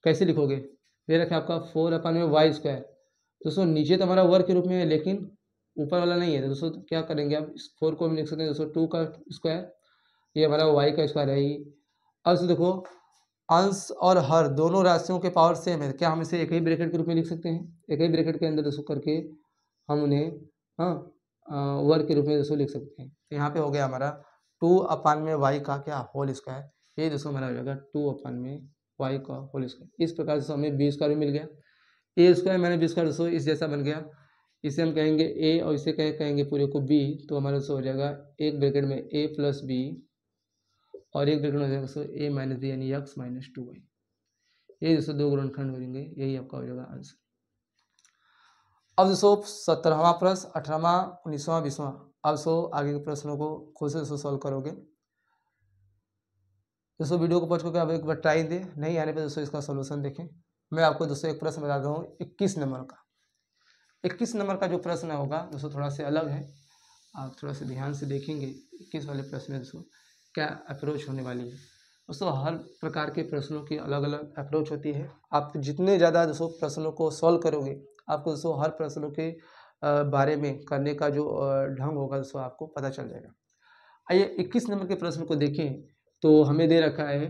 कैसे लिखोगे, दे रखा है आपका 4/y²। दोस्तों नीचे तो हमारा वर्ग के रूप में है लेकिन ऊपर वाला नहीं है, तो दोस्तों क्या करेंगे आप, इस 4 को हम लिख सकते हैं दोस्तों 2 का स्क्वायर। ये हमारा y का स्क्वायर है ही। अब से देखो अंश और हर दोनों राशियों के पावर सेम है, क्या हम इसे एक ही ब्रैकेट के रूप में लिख सकते हैं? एक ही ब्रैकेट के अंदर दोस्तों करके हम उन्हें वर्ग के रूप में दोस्तों लिख सकते हैं। तो यहाँ पे हो गया हमारा 2/y का क्या होल स्क्वायर, ये दोस्तों हमारा हो जाएगा 2/y का होल स्क्वायर। इस प्रकार से हमें बी स्क्वायर मिल गया, ए स्क्वायर माइनस बी स्क्वायर दोस्तों इस जैसा बन गया। इसे हम कहेंगे ए और इसे कहेंगे पूरे को बी, तो हमारा दोस्तों हो जाएगा एक ब्रैकेट में a प्लस बी और एक ब्रैकेट में हो जाएगा दोस्तों a माइनस बी यानी x माइनस 2y। ये दोस्तों दो गुणनखंड हो जाएंगे, यही आपका हो जाएगा आंसर। अब दोस्तों 17वां प्रश्न, 18वां, 19वां, 20वां, अब दोस्तों आगे के प्रश्नों को खुद से दोस्तों सॉल्व करोगे। दोस्तों वीडियो को पढ़ के अब एक बार ट्राई दे, नहीं आने पे दोस्तों इसका सोल्यूशन देखें। मैं आपको दोस्तों एक प्रश्न बता रहा हूँ 21 नंबर का। 21 नंबर का जो प्रश्न होगा दोस्तों थोड़ा सा अलग है, आप थोड़ा सा ध्यान से देखेंगे 21 वाले प्रश्न में दोस्तों क्या अप्रोच होने वाली है। दोस्तों हर प्रकार के प्रश्नों की अलग अलग अप्रोच होती है। आप जितने ज़्यादा दोस्तों प्रश्नों को सॉल्व करोगे, आपको दोस्तों हर प्रश्नों के बारे में करने का जो ढंग होगा दोस्तों आपको पता चल जाएगा। आइए 21 नंबर के प्रश्न को देखें, तो हमें दे रखा है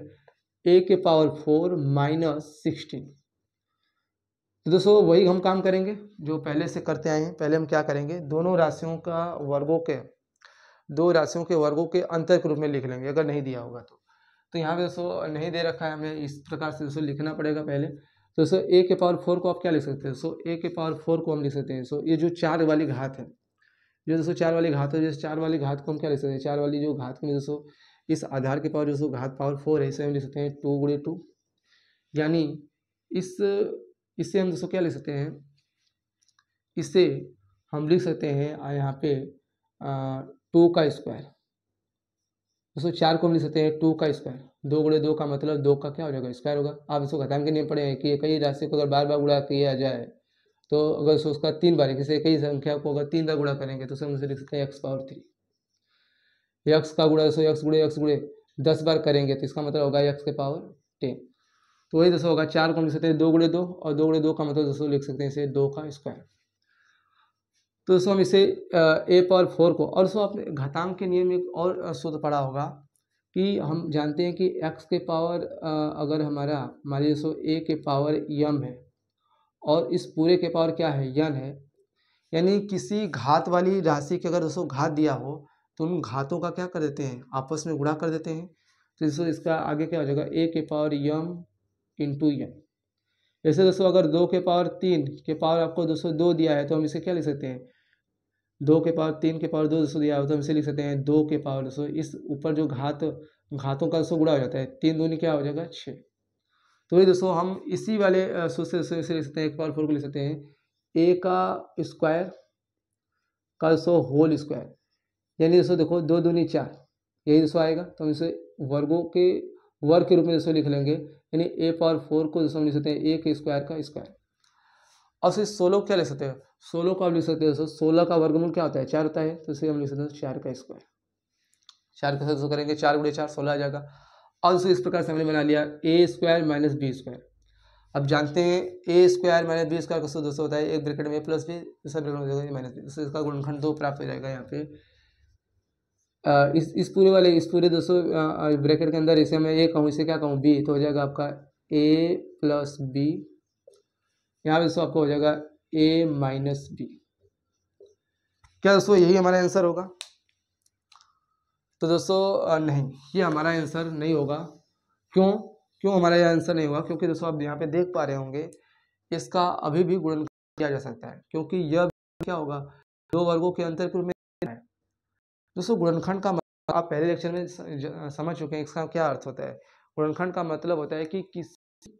a के पावर 4 माइनस 16। तो दोस्तों वही हम काम करेंगे जो पहले से करते आए हैं। पहले हम क्या करेंगे, दोनों राशियों के वर्गों के अंतर के रूप में लिख लेंगे अगर नहीं दिया होगा तो यहाँ पे दोस्तों नहीं दे रखा है, हमें इस प्रकार से दोस्तों लिखना पड़ेगा पहले। तो दोस्तों a के पावर 4 को आप क्या लिख सकते हैं, दोस्तों a के पावर 4 को हम लिख सकते हैं सो ये जो 4 वाली घात है, जो दोस्तों 4 वाली घात है, जैसे 4 वाली घात को हम क्या लिख सकते हैं, 4 वाली जो घात में दोस्तों इस आधार के पावर दोस्तों घात पावर 4 है, इसे हम लिख सकते हैं 2 गुणे 2, यानी इससे हम दोस्तों क्या लिख सकते हैं, इससे हम लिख सकते हैं यहाँ पे 2 का स्क्वायर। दोस्तों 4 को हम लिख सकते हैं 2 का स्क्वायर, 2 गुणे 2 का मतलब 2 का क्या हो जाएगा स्क्वायर होगा। आप इसको घटांग के नियम पढ़े हैं कि कई राशि को अगर बार बार गुणा किया जाए तो अगर उसका 3 बार किसी कई संख्या को अगर 3 बार गुणा करेंगे तो हम उसे लिख सकते हैं x पावर 3। x का गुणा दोस्तों x गुणे 10 बार करेंगे तो इसका मतलब होगा x के पावर 10। तो वही दोस्तों होगा 4 को हम लिख सकते हैं 2 गुणे 2 और 2 गुणे 2 का मतलब दोस्तों लिख सकते हैं इसे 2 का स्क्वायर। तो दोस्तों हम इसे a पावर 4 को, और दोस्तों आपने घातांक के नियम एक और सूत्र पढ़ा होगा कि हम जानते हैं कि x के पावर अगर हमारा मान लीजिए दोस्तों a के पावर m है और इस पूरे के पावर क्या है n है, यानी किसी घात वाली राशि के अगर दोस्तों घात दिया हो तो उन घातों का क्या कर देते हैं, आपस में गुणा कर देते हैं। तो दोस्तों इसका आगे क्या हो जाएगा a के पावर m इंटू n। जैसे दोस्तों अगर 2 के पावर 3 के पावर आपको दोस्तों 2 दिया है तो हम इसे क्या लिख सकते हैं, 2 के पावर 3 के पावर 2 दोस्तों दिया हो तो हम इसे लिख सकते हैं 2 के पावर दोस्तों इस ऊपर जो घातों का दोस्तों गुणा हो जाता है, 3 दूनी क्या हो जाएगा 6। तो ये दोस्तों हम इसी वाले सूत्र से इसे लिख सकते हैं, 1 पावर 4 को लिख सकते हैं a का स्क्वायर का दोस्तों होल स्क्वायर, यानी दोस्तों देखो 2 दूनी 4, यही दोस्तों आएगा। तो हम इसे वर्ग के रूप में दोस्तों लिख लेंगे, यानी a पावर 4 को दोस्तों हम लिख सकते हैं a के स्क्वायर का स्क्वायर। और फिर 16 क्या लिख सकते हैं, 16 को आप लिख सकते हैं दोस्तों 16 का वर्गमूल क्या होता है 4 होता है, तो इसे हम लिख सकते हैं 4 का स्क्वायर। 4 के साथ दोस्तों करेंगे 4 गुणे 4 16 आ जाएगा। और दोस्तों इस प्रकार से हमने बना लिया a square minus B square. अब जानते हैं a square minus B square का दोस्तों होता है एक ब्रैकेट में a प्लस बी, दूसरा ब्रैकेट में माइनस बी, दोस्तों इसका गुणनखंड 2 प्राप्त हो जाएगा। यहाँ पे इस पूरे दोस्तों ब्रैकेट के अंदर इसे मैं a कहूँ, इसे क्या कहूँ b, तो हो जाएगा आपका a प्लस बी, यहाँ पे दोस्तों आपको हो जाएगा a माइनस बी। क्या दोस्तों यही हमारा आंसर होगा? तो दोस्तों नहीं, ये हमारा आंसर नहीं होगा। क्यों हमारा यह आंसर नहीं होगा? क्योंकि दोस्तों आप यहाँ पे देख पा रहे होंगे इसका अभी भी गुणनखंड किया जा सकता है, क्योंकि यह क्या होगा, दो वर्गों के अंतर के रूप में है। दोस्तों गुणनखंड का मतलब आप पहले लेक्चर में समझ चुके हैं, इसका क्या अर्थ होता है। गुणनखंड का मतलब होता है कि किसी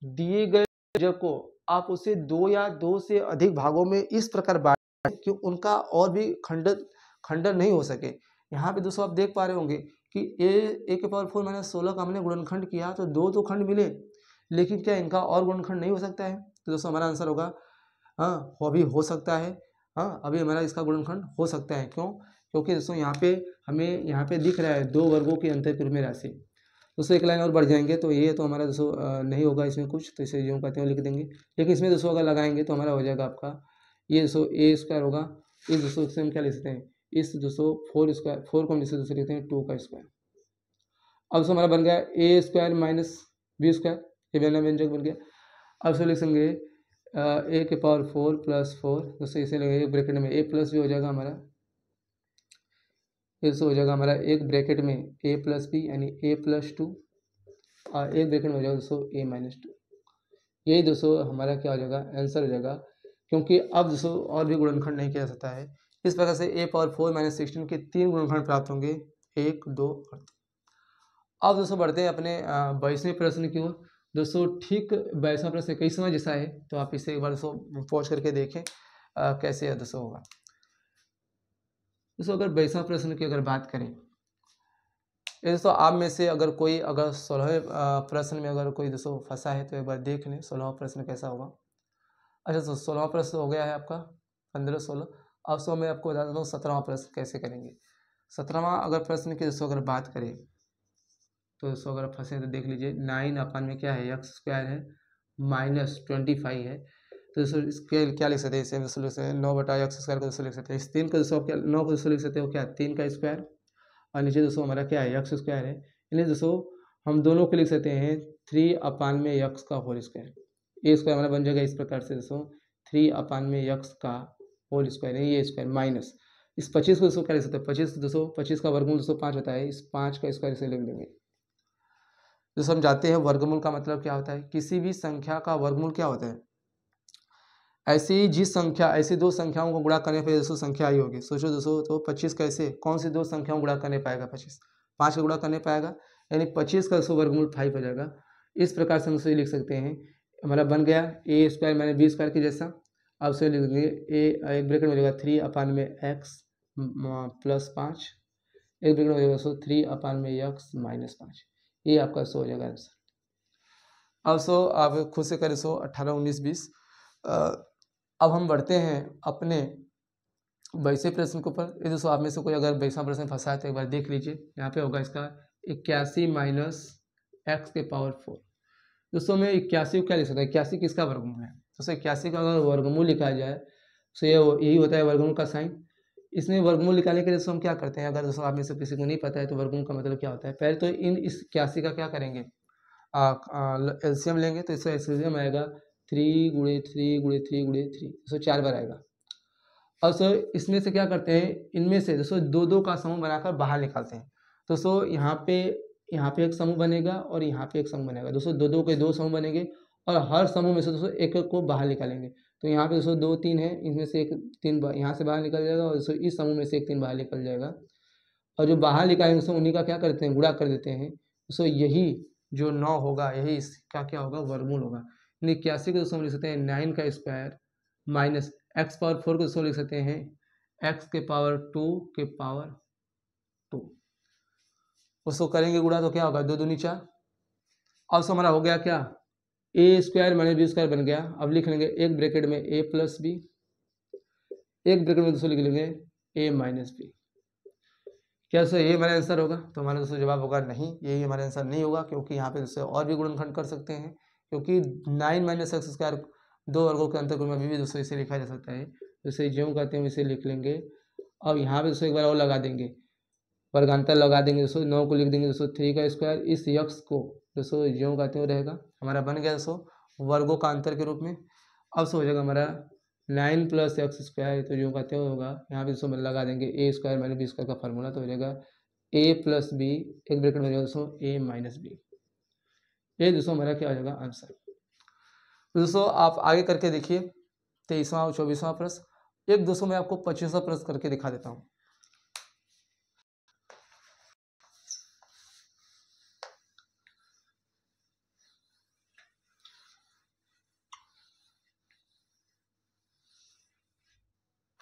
दिए गए भाजक को आप उसे 2 या 2 से अधिक भागों में इस प्रकार बांटें कि उनका और भी खंडन नहीं हो सके। यहाँ पे दोस्तों आप देख पा रहे होंगे कि a के पावर 4 माइनस 16 का हमने गुणनखंड किया तो 2 तो खंड मिले, लेकिन क्या इनका और गुणनखंड नहीं हो सकता है? तो दोस्तों हमारा आंसर होगा हाँ, वो अभी हो सकता है। हाँ, अभी हमारा इसका गुणनखंड हो सकता है। क्यों? क्योंकि दोस्तों यहाँ पे हमें यहाँ पे दिख रहा है 2 वर्गों के अंतर के रूप में राशि। दोस्तों एक लाइन और बढ़ जाएंगे तो ये तो हमारा दोस्तों नहीं होगा इसमें कुछ, तो इसे जो कहते हैं लिख देंगे। लेकिन इसमें दोस्तों अगर लगाएंगे तो हमारा हो जाएगा आपका ये दोस्तों a स्क्वायर होगा। इस दोस्तों से हम क्या लिख सकते हैं, इस दोस्तों 4 को हम इसे दोस्तों लिखते हैं 2 का स्क्वायर। अब दोस्तों हमारा बन गया ए स्क्वायर माइनस बी स्क्वायर, ये बिना व्यंजक बन गया। अब इसको लिख देंगे ए के पावर 4 प्लस 4, दोस्तों इसे लगेगा एक ब्रैकेट में ए प्लस बी हो जाएगा हमारा, इससे हो जाएगा हमारा एक ब्रैकेट में ए प्लस बी यानी ए प्लस 2 और एक ब्रैकेट में हो जाएगा दोस्तों ए माइनस 2। यही दोस्तों हमारा क्या हो जाएगा, आंसर हो जाएगा। क्योंकि अब दोस्तों और भी गुणनखंड नहीं किया जा सकता है। इस प्रकार से ए पावर 4 माइनस 16 के 3 गुणनखंड प्राप्त होंगे, 1, 2 और 3। अब दोस्तों बढ़ते हैं अपने 22वें प्रश्न की ओर। दोस्तों ठीक 22वां प्रश्न 21वां जैसा है, तो आप इसे एक बार दोस्तों पॉज करके देखें कैसे है दोस्तों होगा। दोस्तों अगर 22वां प्रश्न की अगर बात करें, ये दोस्तों आप में से अगर कोई अगर 16वें प्रश्न में अगर कोई दोस्तों फंसा है तो एक बार देख लें 16वां प्रश्न कैसा होगा। अच्छा तो 16वां प्रश्न हो गया है आपका 15, 16। अब सो मैं आपको बता देता हूँ 17वां प्रश्न कैसे करेंगे। 17वां अगर प्रश्न की दोस्तों अगर बात करें तो दोस्तों अगर फंसे तो देख लीजिए 9 अपन में क्या है, एक्स स्क्वायर है माइनस 25 है। तो दोस्तों इसके क्या लिख सकते हैं, इसे दोस्तों लिख सकते हैं 9 बटा एक्स स्क्वायर को दोस्तों लिख सकते हैं। इस 3 को दोस्तों क्या 9 को दोस्तों लिख सकते हो क्या 3 का स्क्वायर, और नीचे दोस्तों हमारा क्या है एक्स स्क्वायर है। यानी दोस्तों हम दोनों को लिख सकते हैं 3 अपान में एक्स का होल स्क्वायर। ए स्क्वायर हमारा बन जाएगा इस प्रकार से दोस्तों 3 अपान में एक्स का होल स्क्वायर है ये स्क्वायर माइनस इस 25 को दोस्तों क्या लिख सकते हैं 25 दोस्तों 25 का वर्गमूल दोस्तों 5 होता है, इस 5 का स्क्वायर इसे लिख देंगे। दोस्तों हम जानते हैं वर्गमूल का मतलब क्या होता है, किसी भी संख्या का वर्गमूल क्या होता है, ऐसी जिस संख्या ऐसी दो संख्याओं को गुणा करने पर दोस्तों संख्या आई होगी। सोचो दोस्तों तो 25 कैसे कौन सी दो संख्याओं को गुणा करने पाएगा, 25 5 का गुणा करने पाएगा, यानी 25 का दोस्तों वर्गमूल 5 हो जाएगा। इस प्रकार से हम उसे लिख सकते हैं, हमारा बन गया ए स्क्वायर माइनस बी स्क्वायर के जैसा। अब उसे लिख देंगे ए एक ब्रैकेट में हो जाएगा 3 अपान में एक्स प्लस 5, एक ब्रैकेट में हो जाएगा दोस्तों 3 अपान में एक्स माइनस 5। ये आपका सो हो जाएगा आंसर। अब सो आप खुद से करें सो 18, 19, 20। अब हम बढ़ते हैं अपने 22वें प्रश्न के ऊपर। ये दोस्तों आप में से कोई अगर 22वां प्रश्न फंसा है तो एक बार देख लीजिए, यहाँ पे होगा इसका 81 माइनस एक्स के पावर 4। दोस्तों में 81 को क्या लिख सकता है, 81 किसका वर्गमूल है। दोस्तों 81 का अगर वर्गमूल लिखा जाए तो यही होता है वर्गमूल का साइन। इसमें वर्गमूल निकालने के लिए दोस्तों हम क्या करते हैं, अगर दोस्तों आप में से किसी को नहीं पता है तो वर्गमूल का मतलब क्या होता है, पहले तो इस 81 का क्या करेंगे एलसीएम लेंगे। तो इसका एलसीएम आएगा 3 गुणे 3 गुणे 3 गुणे 3, दोस्तों 4 बार आएगा। और सो इसमें से क्या करते हैं, इनमें से दोस्तों 2-2 का समूह बनाकर बाहर निकालते हैं। दोस्तों यहाँ पे एक समूह बनेगा और यहाँ पे एक समूह बनेगा। दोस्तों 2-2 के 2 समूह बनेंगे और हर समूह में से दोस्तों एक को बाहर निकालेंगे। तो यहाँ पे दोस्तों 2 3 है, इनमें से एक 3 यहाँ से बाहर निकल जाएगा और दोस्तों इस समूह में से एक 3 बाहर निकल जाएगा। और जो बाहर निकालेंगे दोस्तों उन्हीं का क्या करते हैं, गुणा कर देते हैं। दोस्तों यही जो 9 होगा यही इसका क्या होगा, वर्गमूल होगा। 81 को दोस्तों हम लिख सकते हैं 9 का स्क्वायर माइनस एक्स पावर 4 को दोस्तों लिख सकते हैं एक्स के पावर 2 के पावर 2। उसको करेंगे गुणा तो क्या होगा 2 दूनी 4। अब हमारा हो गया क्या ए स्क्वायर माइनस बी स्क्वायर बन गया। अब लिख लेंगे एक ब्रैकेट में ए प्लस बी, एक ब्रैकेट में दोस्तों लिख लेंगे ए माइनस बी। क्या दोस्तों ये हमारा आंसर होगा, तो हमारा दोस्तों जवाब होगा नहीं, यही हमारा आंसर नहीं होगा। क्योंकि यहाँ पे दोस्तों और भी गुणनखंड कर सकते हैं, क्योंकि 9 माइनस एक्स स्क्वायर 2 वर्गों के अंतर में भी दोस्तों इसे लिखा जा सकता है। जैसे ज्यों कहते हैं इसे लिख लेंगे। अब यहाँ पे दोस्तों एक बार और लगा देंगे, वर्गांतर लगा देंगे दोस्तों, 9 को लिख देंगे दोस्तों 3 का स्क्वायर, इस यक्स को दोस्तों ज्यों कहते हुए रहेगा। हमारा बन गया दोस्तों वर्गों का अंतर के रूप में। अब सो हो जाएगा हमारा 9 प्लस एक्स स्क्वायर, तो ज्यों कहते हुए होगा यहाँ पे दोस्तों लगा देंगे A square minus B square का फार्मूला, तो हो जाएगा ए प्लस बी एक ब्रैकेट में हो जाएगा दोस्तों ए माइनस बी। ये दोस्तों हमारा क्या हो जाएगा आंसर। तो दोस्तों आप आगे करके देखिए 23वां और 24वां प्रश्न। एक दोस्तों मैं आपको 25वां प्रश्न करके दिखा देता हूँ।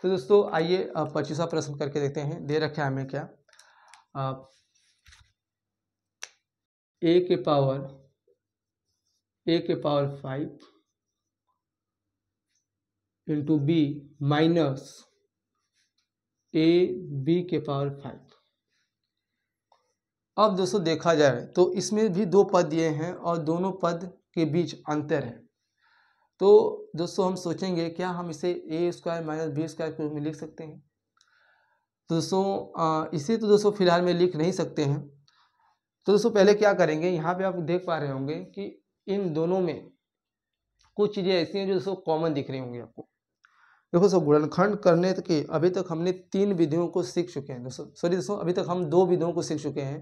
तो दोस्तों आइए 25वां प्रश्न करके देखते हैं। दे रखा है हमें क्या, ए के power 5 into B minus A B के पावर 5। अब दोस्तों देखा जाए तो इसमें भी 2 पद दिए हैं और दोनों पद के बीच अंतर है। तो दोस्तों हम सोचेंगे क्या हम इसे ए स्क्वायर माइनस बी स्क्वायर के रूप में लिख सकते हैं। तो दोस्तों इसे तो दोस्तों फिलहाल में लिख नहीं सकते हैं, तो दोस्तों पहले क्या करेंगे, यहाँ पे आप देख पा रहे होंगे कि इन दोनों में कुछ चीज़ें ऐसी हैं जो दोस्तों कॉमन दिख रही होंगी आपको। देखो दोस्तों, गुणनखंड करने के अभी तक हमने 3 विधियों को सीख चुके हैं दोस्तों, सॉरी दोस्तों, अभी तक हम 2 विधियों को सीख चुके हैं।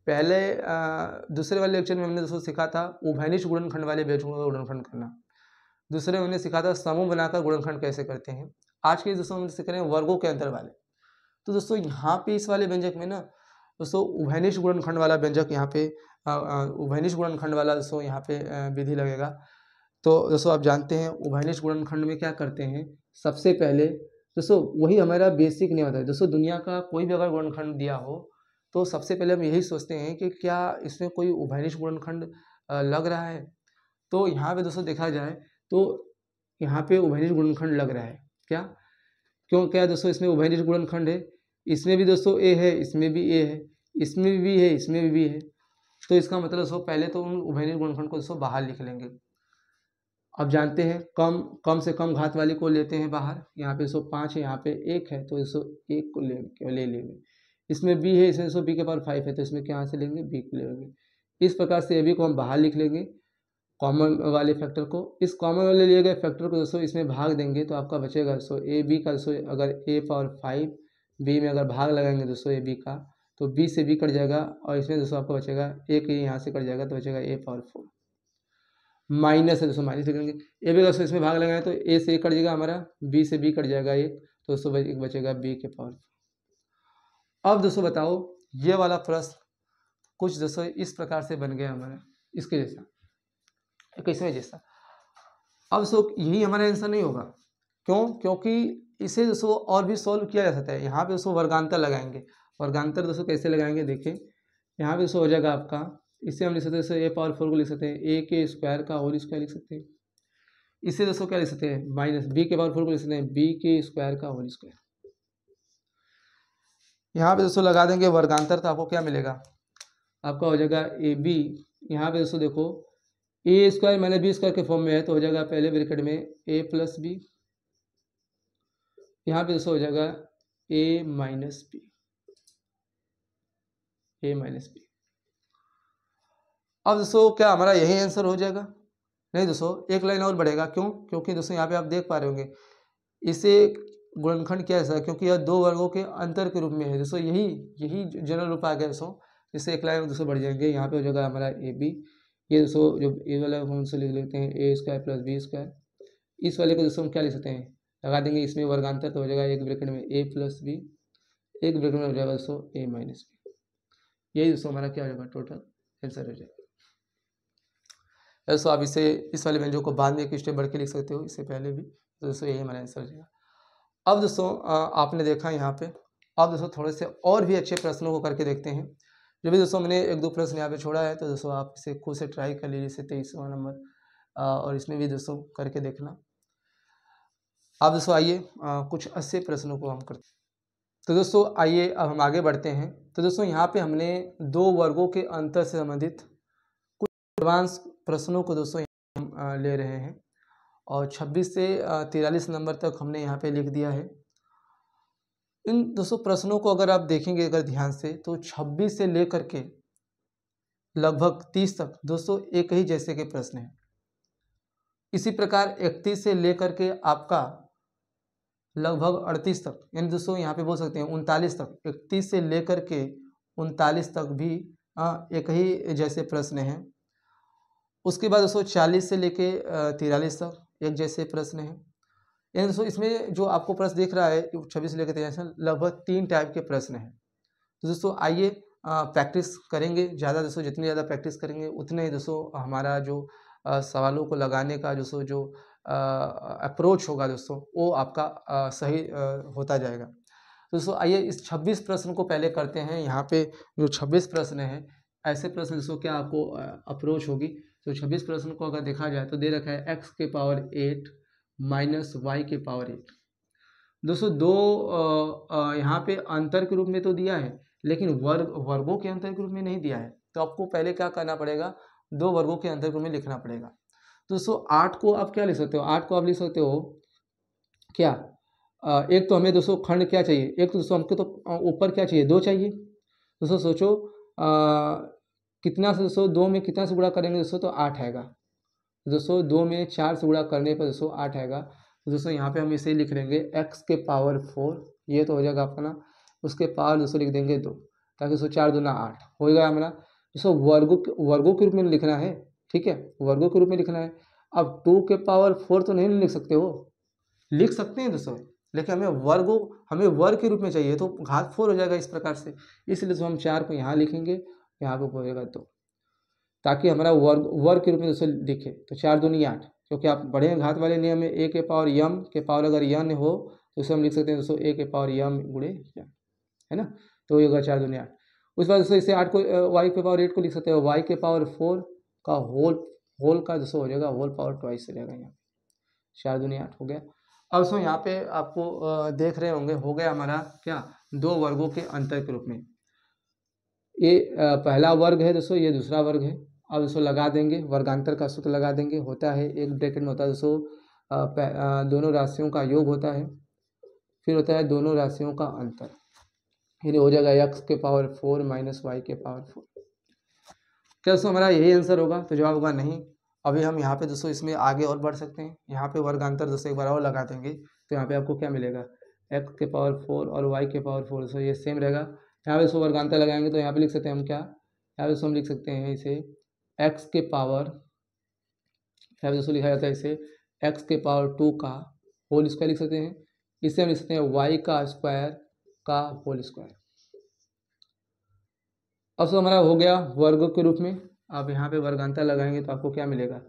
पहले दूसरे वाले लेक्चर में हमने दोस्तों सीखा था उभयनिष्ठ गुणनखंड वाले बेंचों का गुणनखंड करना। दूसरे में हमने सीखा था समूह बनाकर गुणनखंड कैसे करते हैं। आज के दोस्तों हम सीख रहे हैं वर्गों के अंतर वाले। तो दोस्तों यहाँ पे इस वाले व्यंजक में ना दोस्तों उभयनिष्ठ गुणनखंड वाला व्यंजक यहाँ पे उभयनिष्ठ गुणनखंड वाला दोस्तों यहाँ पे विधि लगेगा। तो दोस्तों आप जानते हैं उभयनिष्ठ गुणनखंड में क्या करते हैं, सबसे पहले दोस्तों वही हमारा बेसिक नहीं होता है दोस्तों, दुनिया का कोई भी अगर गुणनखंड दिया हो तो सबसे पहले हम यही सोचते हैं कि क्या इसमें कोई उभयनिष्ठ गुणनखंड लग रहा है। तो यहाँ पे दोस्तों देखा जाए तो यहाँ पे उभयनिष्ठ गुणनखंड लग रहा है क्या, क्यों क्या दोस्तों इसमें उभयनिष्ठ गुणनखंड है, इसमें भी दोस्तों ए है, इसमें भी ए है, इसमें भी है, इसमें भी है। तो इसका मतलब दोस्तों पहले तो उन उभयनिष्ठ गुणनखंड को दोस्तों बाहर लिख लेंगे। अब जानते हैं कम से कम घात वाले को लेते हैं बाहर, यहाँ पे 105 है, यहाँ पे 1 है तो 101 को ले लेंगे। इसमें b है, इसमें b के पावर 5 है तो इसमें क्या से लेंगे, b को ले लेंगे। इस प्रकार से b को हम बाहर लिख लेंगे कॉमन वाले फैक्टर को। इस कॉमन वाले लिए गए फैक्टर को दोस्तों इसमें भाग देंगे तो आपका बचेगा दोस्तों ए बी का दोस्तों, अगर a पावर 5 b में अगर भाग लगाएंगे दोस्तों ए बी का तो b से b कट जाएगा और इसमें दोस्तों आपका बचेगा एक यहाँ से कट जाएगा तो बचेगा a पावर 4 माइनस है दोस्तों, माइनस लिखेंगे। ए बी दोस्तों इसमें भाग लगाए तो ए से ए कट जाएगा हमारा, बी से बी कट जाएगा एक, तो दोस्तों एक बचेगा बी के पावर। अब दोस्तों बताओ ये वाला प्रश्न कुछ दोस्तों इस प्रकार से बन गया हमारा, इसके जैसा, 21वें जैसा। अब दोस्तों यही हमारा आंसर नहीं होगा, क्यों, क्योंकि इसे दोस्तों और भी सॉल्व किया जा सकता है। यहाँ पे दोस्तों वर्गांतर लगाएंगे। वर्गांतर दोस्तों कैसे लगाएंगे, देखिए यहाँ पे दोस्तों हो जाएगा आपका, इससे हम लिख सकते हैं दोस्तों ए पावर 4 को लिख सकते हैं ए के स्क्वायर का होल स्क्वायर लिख सकते हैं। इससे दोस्तों क्या लिख सकते हैं, माइनस बी के पावर 4 को लिख सकते हैं बी के स्क्वायर का होल स्क्वायर। यहाँ पे दोस्तों लगा देंगे वर्गांतर तो आपको क्या मिलेगा, आपका हो जाएगा ए बी। यहाँ पे दोस्तों देखो ए स्क्वायर माइनस बी स्क्वायर के फॉर्म में है तो हो जाएगा पहले ब्रैकेट में ए प्लस बी, यहाँ पे दोस्तों हो जाएगा ए माइनस बी, ए माइनस बी। अब दोस्तों क्या हमारा यही आंसर हो जाएगा, नहीं दोस्तों एक लाइन और बढ़ेगा। क्यों, क्योंकि दोस्तों यहाँ पे आप देख पा रहे होंगे इसे गुणनखंड क्या है, क्योंकि यह 2 वर्गों के अंतर के रूप में है दोस्तों, यही जनरल रूप आ गया दोस्तों। इससे एक लाइन दोस्तों बढ़ जाएंगे, यहाँ पे हो जाएगा हमारा ए बी। ये दोस्तों जो ए वाला हम से लिख लेते हैं ए स्क्वायर प्लस बी स्क्वायर। इस वाले को दोस्तों हम क्या लिख सकते हैं, लगा देंगे इसमें वर्गांतर तो हो जाएगा एक ब्रैकेट में ए प्लस बी, एक ब्रैकेट में हो जाएगा दोस्तों ए माइनस बी। यही दोस्तों हमारा क्या हो जाएगा टोटल आंसर हो जाएगा। दोस्तों आप इसे इस वाले व्यंजन को बाद में एक स्टेप बढ़ के लिख सकते हो, इससे पहले भी, तो दोस्तों यही हमारा आंसर हो जाएगा। अब दोस्तों आपने देखा यहाँ पे, अब दोस्तों थोड़े से और भी अच्छे प्रश्नों को करके देखते हैं। जो भी दोस्तों मैंने 1-2 प्रश्न यहाँ पे छोड़ा है तो दोस्तों आप इसे खुद से ट्राई कर लीजिए, इसे 23वां नंबर और इसमें भी दोस्तों करके देखना। अब दोस्तों आइए कुछ अच्छे प्रश्नों को हम करते हैं। तो दोस्तों आइए अब हम आगे बढ़ते हैं। तो दोस्तों यहाँ पे हमने 2 वर्गों के अंतर से संबंधित कुछ एडवांस प्रश्नों को दोस्तों हम ले रहे हैं और 26 से 43 नंबर तक हमने यहाँ पे लिख दिया है। इन दोस्तों प्रश्नों को अगर आप देखेंगे अगर ध्यान से तो 26 से लेकर के लगभग 30 तक दोस्तों एक ही जैसे के प्रश्न हैं। इसी प्रकार 31 से लेकर के आपका लगभग 38 तक, यानी दोस्तों यहाँ पे बोल सकते हैं 39 तक, 31 से लेकर के 39 तक भी एक ही जैसे प्रश्न हैं। उसके बाद दोस्तों 40 से लेके 43 तक एक जैसे प्रश्न हैं। यानी दोस्तों इसमें जो आपको प्रश्न दिख रहा है 26 से लेकर 43 लगभग 3 टाइप के प्रश्न हैं। तो दोस्तों आइए प्रैक्टिस करेंगे ज़्यादा दोस्तों, जितनी ज़्यादा प्रैक्टिस करेंगे उतने ही दोस्तों हमारा जो सवालों को लगाने का जो अप्रोच होगा दोस्तों वो आपका सही होता जाएगा। दोस्तों आइए इस 26 प्रश्न को पहले करते हैं। यहाँ पे जो 26 प्रश्न हैं ऐसे प्रश्न दोस्तों क्या आपको अप्रोच होगी। तो 26 प्रश्न को अगर देखा जाए तो दे रखा है x के पावर 8 माइनस y के पावर 8। दोस्तों दो यहाँ पे अंतर के रूप में तो दिया है लेकिन वर्गों के अंतर के रूप में नहीं दिया है। तो आपको पहले क्या करना पड़ेगा, 2 वर्गों के अंतर के रूप में लिखना पड़ेगा। दोस्तों 8 को आप क्या लिख सकते हो, 8 को आप लिख सकते हो क्या, एक तो हमें दोस्तों खंड क्या चाहिए, एक तो दोस्तों हमको तो ऊपर क्या चाहिए, 2 चाहिए। दोस्तों सोचो कितना से दोस्तों 2 में कितना से गुणा करेंगे दोस्तों तो 8 आएगा। दोस्तों 2 में 4 से गुणा करने पर दोस्तों 8 आएगा। तो दोस्तों यहाँ पे हम इसे लिख लेंगे x के पावर 4, ये तो हो जाएगा आपका ना, उसके पावर दोस्तों लिख देंगे 2, ताकि दोस्तों 4 दूना 8 होएगा हमारा। दोस्तों वर्गों के रूप में लिखना है, ठीक है, वर्गों के रूप में लिखना है। अब 2 के पावर 4 तो नहीं लिख सकते हो, लिख सकते हैं दोस्तों, लेकिन हमें वर्ग के रूप में चाहिए, तो घात 4 हो जाएगा इस प्रकार से। इसलिए तो हम 4 को यहाँ लिखेंगे, यहाँ पे हो जाएगा 2, ताकि हमारा वर्ग के रूप में दोस्तों लिखे। तो 4 दूनी 8, क्योंकि आप बढ़े घात वाले नियम में a के पावर यम के पावर अगर यन हो तो उसे हम लिख सकते हैं दोस्तों a के पावर यम गुणे यन, है ना। तो ये होगा 4 दूनी 8। उसके बाद दोस्तों इसे 8 को y के पावर 8 को लिख सकते हैं, y के पावर 4 का होल का दोस्तों हो जाएगा होल पावर ट्वाइस हो जाएगा, यहाँ 4 दूनी 8 हो गया। अब दोस्तों यहाँ पे आपको देख रहे होंगे, हो गया हमारा क्या, 2 वर्गों के अंतर के रूप में। ये पहला वर्ग है दोस्तों, ये दूसरा वर्ग है। अब दोस्तों लगा देंगे, वर्गांतर का सूत्र लगा देंगे, होता है एक ब्रैकेट में होता है दोस्तों दोनों राशियों का योग होता है, फिर होता है दोनों राशियों का अंतर, यानी हो जाएगा x के पावर 4 माइनस y के पावर 4। क्या दोस्तों हमारा यही आंसर होगा? तो जवाब होगा नहीं। अभी हम यहाँ पे दोस्तों इसमें आगे और बढ़ सकते हैं, यहाँ पे वर्गांतर दोस्तों एक बार और लगा देंगे, तो यहाँ पे आपको क्या मिलेगा, x के पावर 4 और y के पावर 4, दोस्तों ये सेम रहेगा। यहाँ पे दोस्तों वर्गांतर लगाएंगे तो यहाँ पे लिख सकते हैं हम क्या, यहाँ पे दोस्तों हम लिख सकते हैं इसे x के पावर, यहाँ पे दोस्तों लिखा जाता है इसे x के पावर 2 का होल स्क्वायर लिख सकते हैं, इसे हम लिख सकते हैं y का स्क्वायर का होल स्क्वायर। अब तो हमारा हो गया वर्गों के रूप में। अब यहाँ पे वर्गांतर लगाएंगे तो आपको क्या मिलेगा,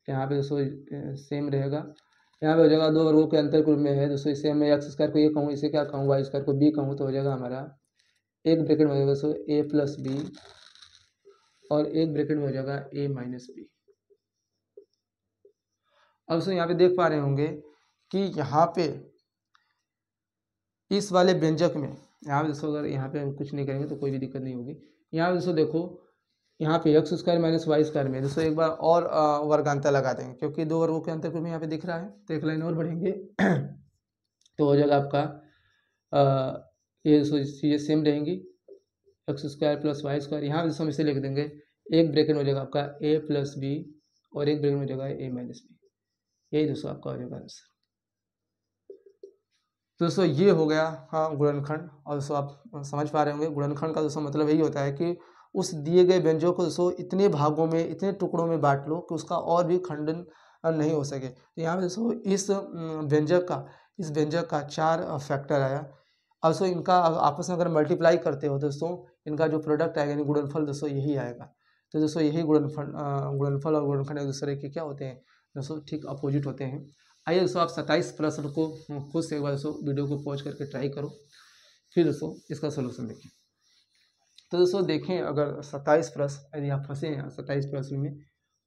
यहाँ पे दोस्तों सेम रहेगा, यहाँ पे हो जाएगा 2 वर्गों के अंतर के रूप में है दोस्तों, इसे मैं एक्स स्क्वायर को ये कहूँ, इसे क्या कहूँ वाई स्क्वायर को बी कहूँ, तो हो जाएगा हमारा एक ब्रैकेट में हो जाएगा दोस्तों a प्लस बी और एक ब्रैकेट में हो जाएगा a माइनस बी। अब दोस्तों यहाँ पे देख पा रहे होंगे कि यहाँ पे इस वाले व्यंजक में, यहाँ पे दोस्तों अगर यहाँ पे हम कुछ नहीं करेंगे तो कोई भी दिक्कत नहीं होगी। यहाँ पे दोस्तों देखो, यहाँ पे X square minus Y square में दोस्तों एक बार और वर्गांतर लगा देंगे, क्योंकि 2 वर्गों के अंतर में यहाँ पे दिख रहा है, तो एक लाइन और बढ़ेंगे तो हो जाएगा आपका ये दोस्तों चीज़ें सेम रहेंगी, X square plus Y square. यहाँ दोस्तों हम इसे लिख देंगे, एक ब्रैकेट में हो जाएगा आपका a प्लस बी और एक ब्रैकेट में हो जाएगा a माइनस बी, यही दोस्तों आपका हो जाएगा आंसर। तो दोस्तों ये हो गया हाँ गुणनखंड। और दोस्तों आप समझ पा रहे होंगे गुणनखंड का दोस्तों मतलब यही होता है कि उस दिए गए व्यंजक को दोस्तों इतने भागों में, इतने टुकड़ों में बांट लो कि उसका और भी खंडन नहीं हो सके। तो यहाँ पे दोस्तों इस व्यंजक का 4 फैक्टर आया। अब दोस्तों इनका आपस में अगर मल्टीप्लाई करते हो दोस्तों, इनका जो प्रोडक्ट आएगा यानी गुणनफल दोस्तों यही आएगा। तो दोस्तों यही गुणनफल और गुणनखंड एक दूसरे के क्या होते हैं दोस्तों, ठीक अपोजिट होते हैं। आइए दोस्तों आप 27 प्रश्न को खुद से एक बार दोस्तों वीडियो को पॉज करके ट्राई करो, फिर दोस्तों इसका सोल्यूशन देखें। तो दोस्तों देखें, अगर 27 प्रश्न यदि आप फंसे हैं 27 प्रश्न में,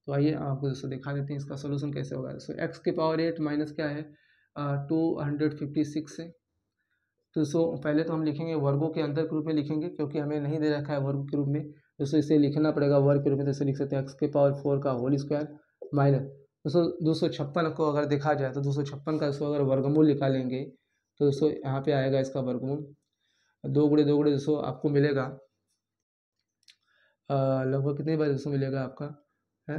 तो आइए आपको दोस्तों दिखा देते हैं इसका सोल्यूशन कैसे होगा। दोस्तों x के पावर 8 माइनस क्या है 256 है। तो दोस्तों पहले तो हम लिखेंगे वर्गों के अंतर के रूप में लिखेंगे, क्योंकि हमें नहीं दे रखा है वर्ग के रूप में, दोस्तों इसे लिखना पड़ेगा वर्ग के रूप में। तो इसे लिख सकते हैं x के पावर 4 का होल स्क्वायर माइनस दोस्तों 256 को अगर देखा जाए तो 256 का दोस्तों अगर वर्गमूल निकालेंगे तो दोस्तों यहाँ पे आएगा इसका वर्गमूल 2 गुणे दोस्तों आपको मिलेगा लगभग कितने बार दोस्तों मिलेगा आपका है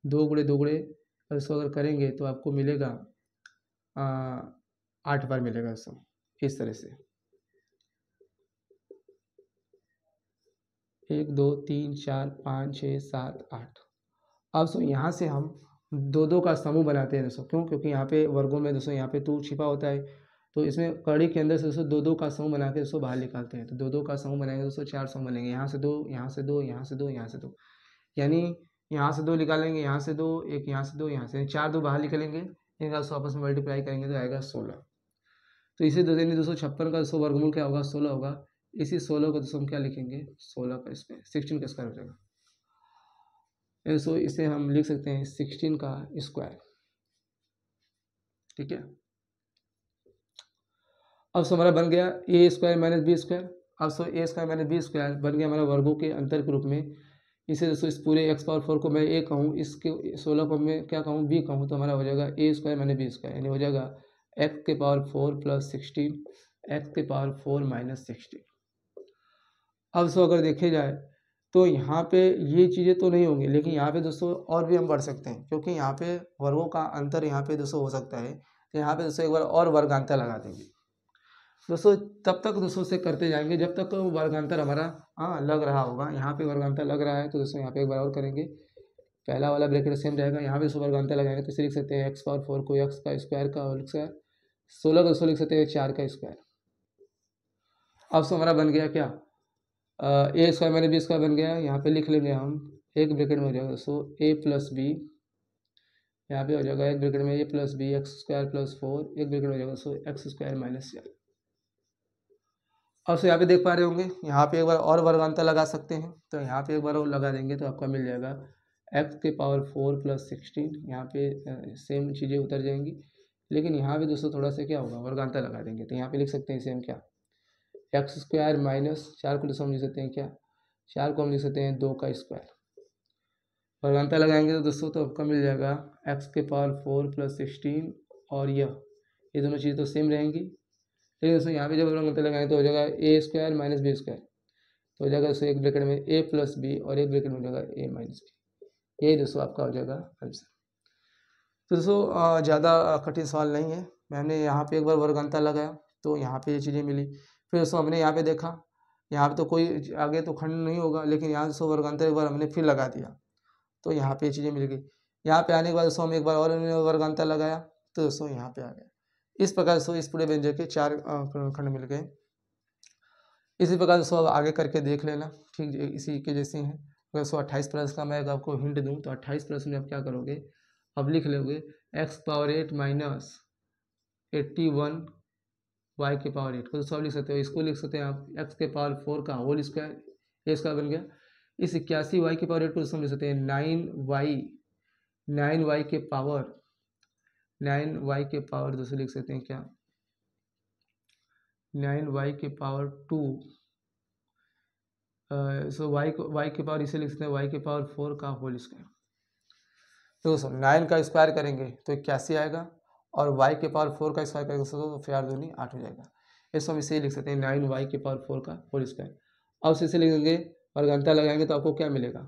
2 गुणे दोस्तों अगर करेंगे तो आपको मिलेगा 8 बार मिलेगा दोस्तों, इस तरह से 1 2 3 4 5 6 7 8। अब दोस्तों यहाँ से हम 2 का समूह बनाते हैं दोस्तों, क्यों, क्योंकि यहाँ पे वर्गों में दोस्तों यहाँ पे 2 छिपा होता है, तो इसमें कड़ी के अंदर से दोस्तों 2 का समूह बना के दोस्तों बाहर निकालते हैं। तो 2 का समूह बनाएंगे दोस्तों 4 समूह बनेंगे, यहाँ से 2 यहाँ से 2 यहाँ से 2 यहाँ से 2, यानी यहाँ से 2 निकालेंगे, यहाँ से 2 एक यहाँ से 2 यहाँ से 4 2 बाहर निकलेंगे, इनका दोस्तों आपस में मल्टीप्लाई करेंगे तो आएगा 16। तो इसी 256 का दोस्तों वर्गमूल क्या होगा 16 होगा। इसी 16 को दोस्तों हम क्या लिखेंगे 16 का इसमें 16 का स्क्वायर हो जाएगा। सो इसे हम लिख सकते हैं 16 का स्क्वायर, ठीक है। अब सो हमारा बन गया ए स्क्वायर माइनस बी स्क्वायर। अब सो ए स्क्वायर माइनस बी स्क्वायर बन गया हमारा वर्गों के अंतर के रूप में। इसे दोस्तों इस पूरे x पावर 4 को मैं ए कहूँ, इसके 16 को मैं क्या कहूँ बी कहूँ, तो हमारा हो जाएगा ए स्क्वायर माइनस बी स्क्वायर, यानी हो जाएगा x के पावर 4 प्लस 16 x के पावर 4 माइनस 16। अब सो अगर देखे जाए तो यहाँ पे ये चीज़ें तो नहीं होंगी, लेकिन यहाँ पे दोस्तों और भी हम बढ़ सकते हैं, क्योंकि यहाँ पे वर्गों का अंतर यहाँ पे दोस्तों हो सकता है। तो यहाँ पे दोस्तों एक बार और वर्गांतर लगा देंगे दोस्तों। तब तक दोस्तों से करते जाएंगे जब तक वर्गांतर हमारा लग रहा होगा। यहाँ पे वर्गांतर लग रहा है तो दोस्तों यहाँ पे एक बार और करेंगे। पहला वाला ब्रैकेट सेम रहेगा, यहाँ पे दोस्तों वर्गांतर लगाएंगे तो इसे लिख सकते हैं x⁴ को x का स्क्वायर का होल स्क्वायर, 16 को दोस्तों लिख सकते हैं 4 का स्क्वायर। अब दोस्तों हमारा बन गया क्या, ए स्क्वायर माइनस बी स्क्वायर बन गया। यहाँ पे लिख लेंगे हम, एक ब्रैकेट में हो जाएगा दोस्तों a प्लस बी, यहाँ पे हो जाएगा एक ब्रैकेट में a plus B X square plus 4, एक ब्रैकेट में हो जाएगा दोस्तों एक्स स्क्वायर माइनस 4। अब यहाँ पे देख पा रहे होंगे, यहाँ पे एक बार और वर्गांतर लगा सकते हैं, तो यहाँ पे एक बार और लगा देंगे तो आपका मिल जाएगा x⁴ प्लस 16। यहाँ पे सेम चीज़ें उतर जाएंगी, लेकिन यहाँ पे दोस्तों थोड़ा सा क्या होगा, वर्गांतर लगा देंगे। तो यहाँ पे लिख सकते हैं सेम क्या, एक्स स्क्वायर माइनस 4 को दोस्तों हम लिख सकते हैं क्या, 4 को हम लिख सकते हैं 2 का स्क्वायर। वर्गांतर लगाएंगे तो दोस्तों तो आपका मिल जाएगा x⁴ प्लस 16, और ये दोनों चीज़ें तो सेम रहेंगी। लेकिन दोस्तों यहाँ पे जब वर्गांतर लगाएंगे तो हो जाएगा a square minus B square, तो हो जाएगा दोस्तों एक ब्रैकेट में a प्लस बी और एक ब्रैकेट में हो जाएगा a माइनस बी। यही दोस्तों आपका हो जाएगा आंसर। तो दोस्तों ज़्यादा कठिन सवाल नहीं है। मैंने यहाँ पे एक बार वर्गांतर लगाया तो यहाँ पे ये चीज़ें मिली। फिर दोस्तों हमने यहाँ पे देखा, यहाँ पे तो कोई आगे तो खंड नहीं होगा, लेकिन यहाँ दोस्तों वर्गांतर एक बार हमने फिर लगा दिया तो यहाँ पे ये चीज़ें मिल गई। यहाँ पे आने के बाद दोस्तों हम एक बार और वर्गांतर लगाया तो दोस्तों यहाँ पे आ गया। इस प्रकार दोस्तों इस पूरे व्यंजक के 4 खंड मिल गए। इसी प्रकार दोस्तों अब आगे करके देख लेना, ठीक इसी के जैसे हैं। अगर दोस्तों 28 प्लस का मैं आपको हिंट दूं तो 28 प्लस में आप क्या करोगे, अब लिख लोगे x⁴ माइनस 81 y⁴ को दोस्तों आप लिख सकते हो। इसको लिख सकते हैं आप x⁴ का होल स्क्वायर, ये इसका बन गया। इस 81 y⁴ को दोस्तों लिख सकते हैं 9y के पावर दोस्तों लिख सकते हैं क्या, 9y के पावर 2। सो y के पावर इसे लिख सकते हैं y⁴ का होल स्क्वायर। तो दोस्तों 9 का स्क्वायर करेंगे तो 81 आएगा, और y⁴ का स्क्वायर करेंगे तो 4 दूनी 8 हो जाएगा। इसको हम इसे लिख सकते हैं 9y⁴ का होल स्क्वायर। अब इसे लिखेंगे, वर्गांतर लगाएंगे तो आपको क्या मिलेगा,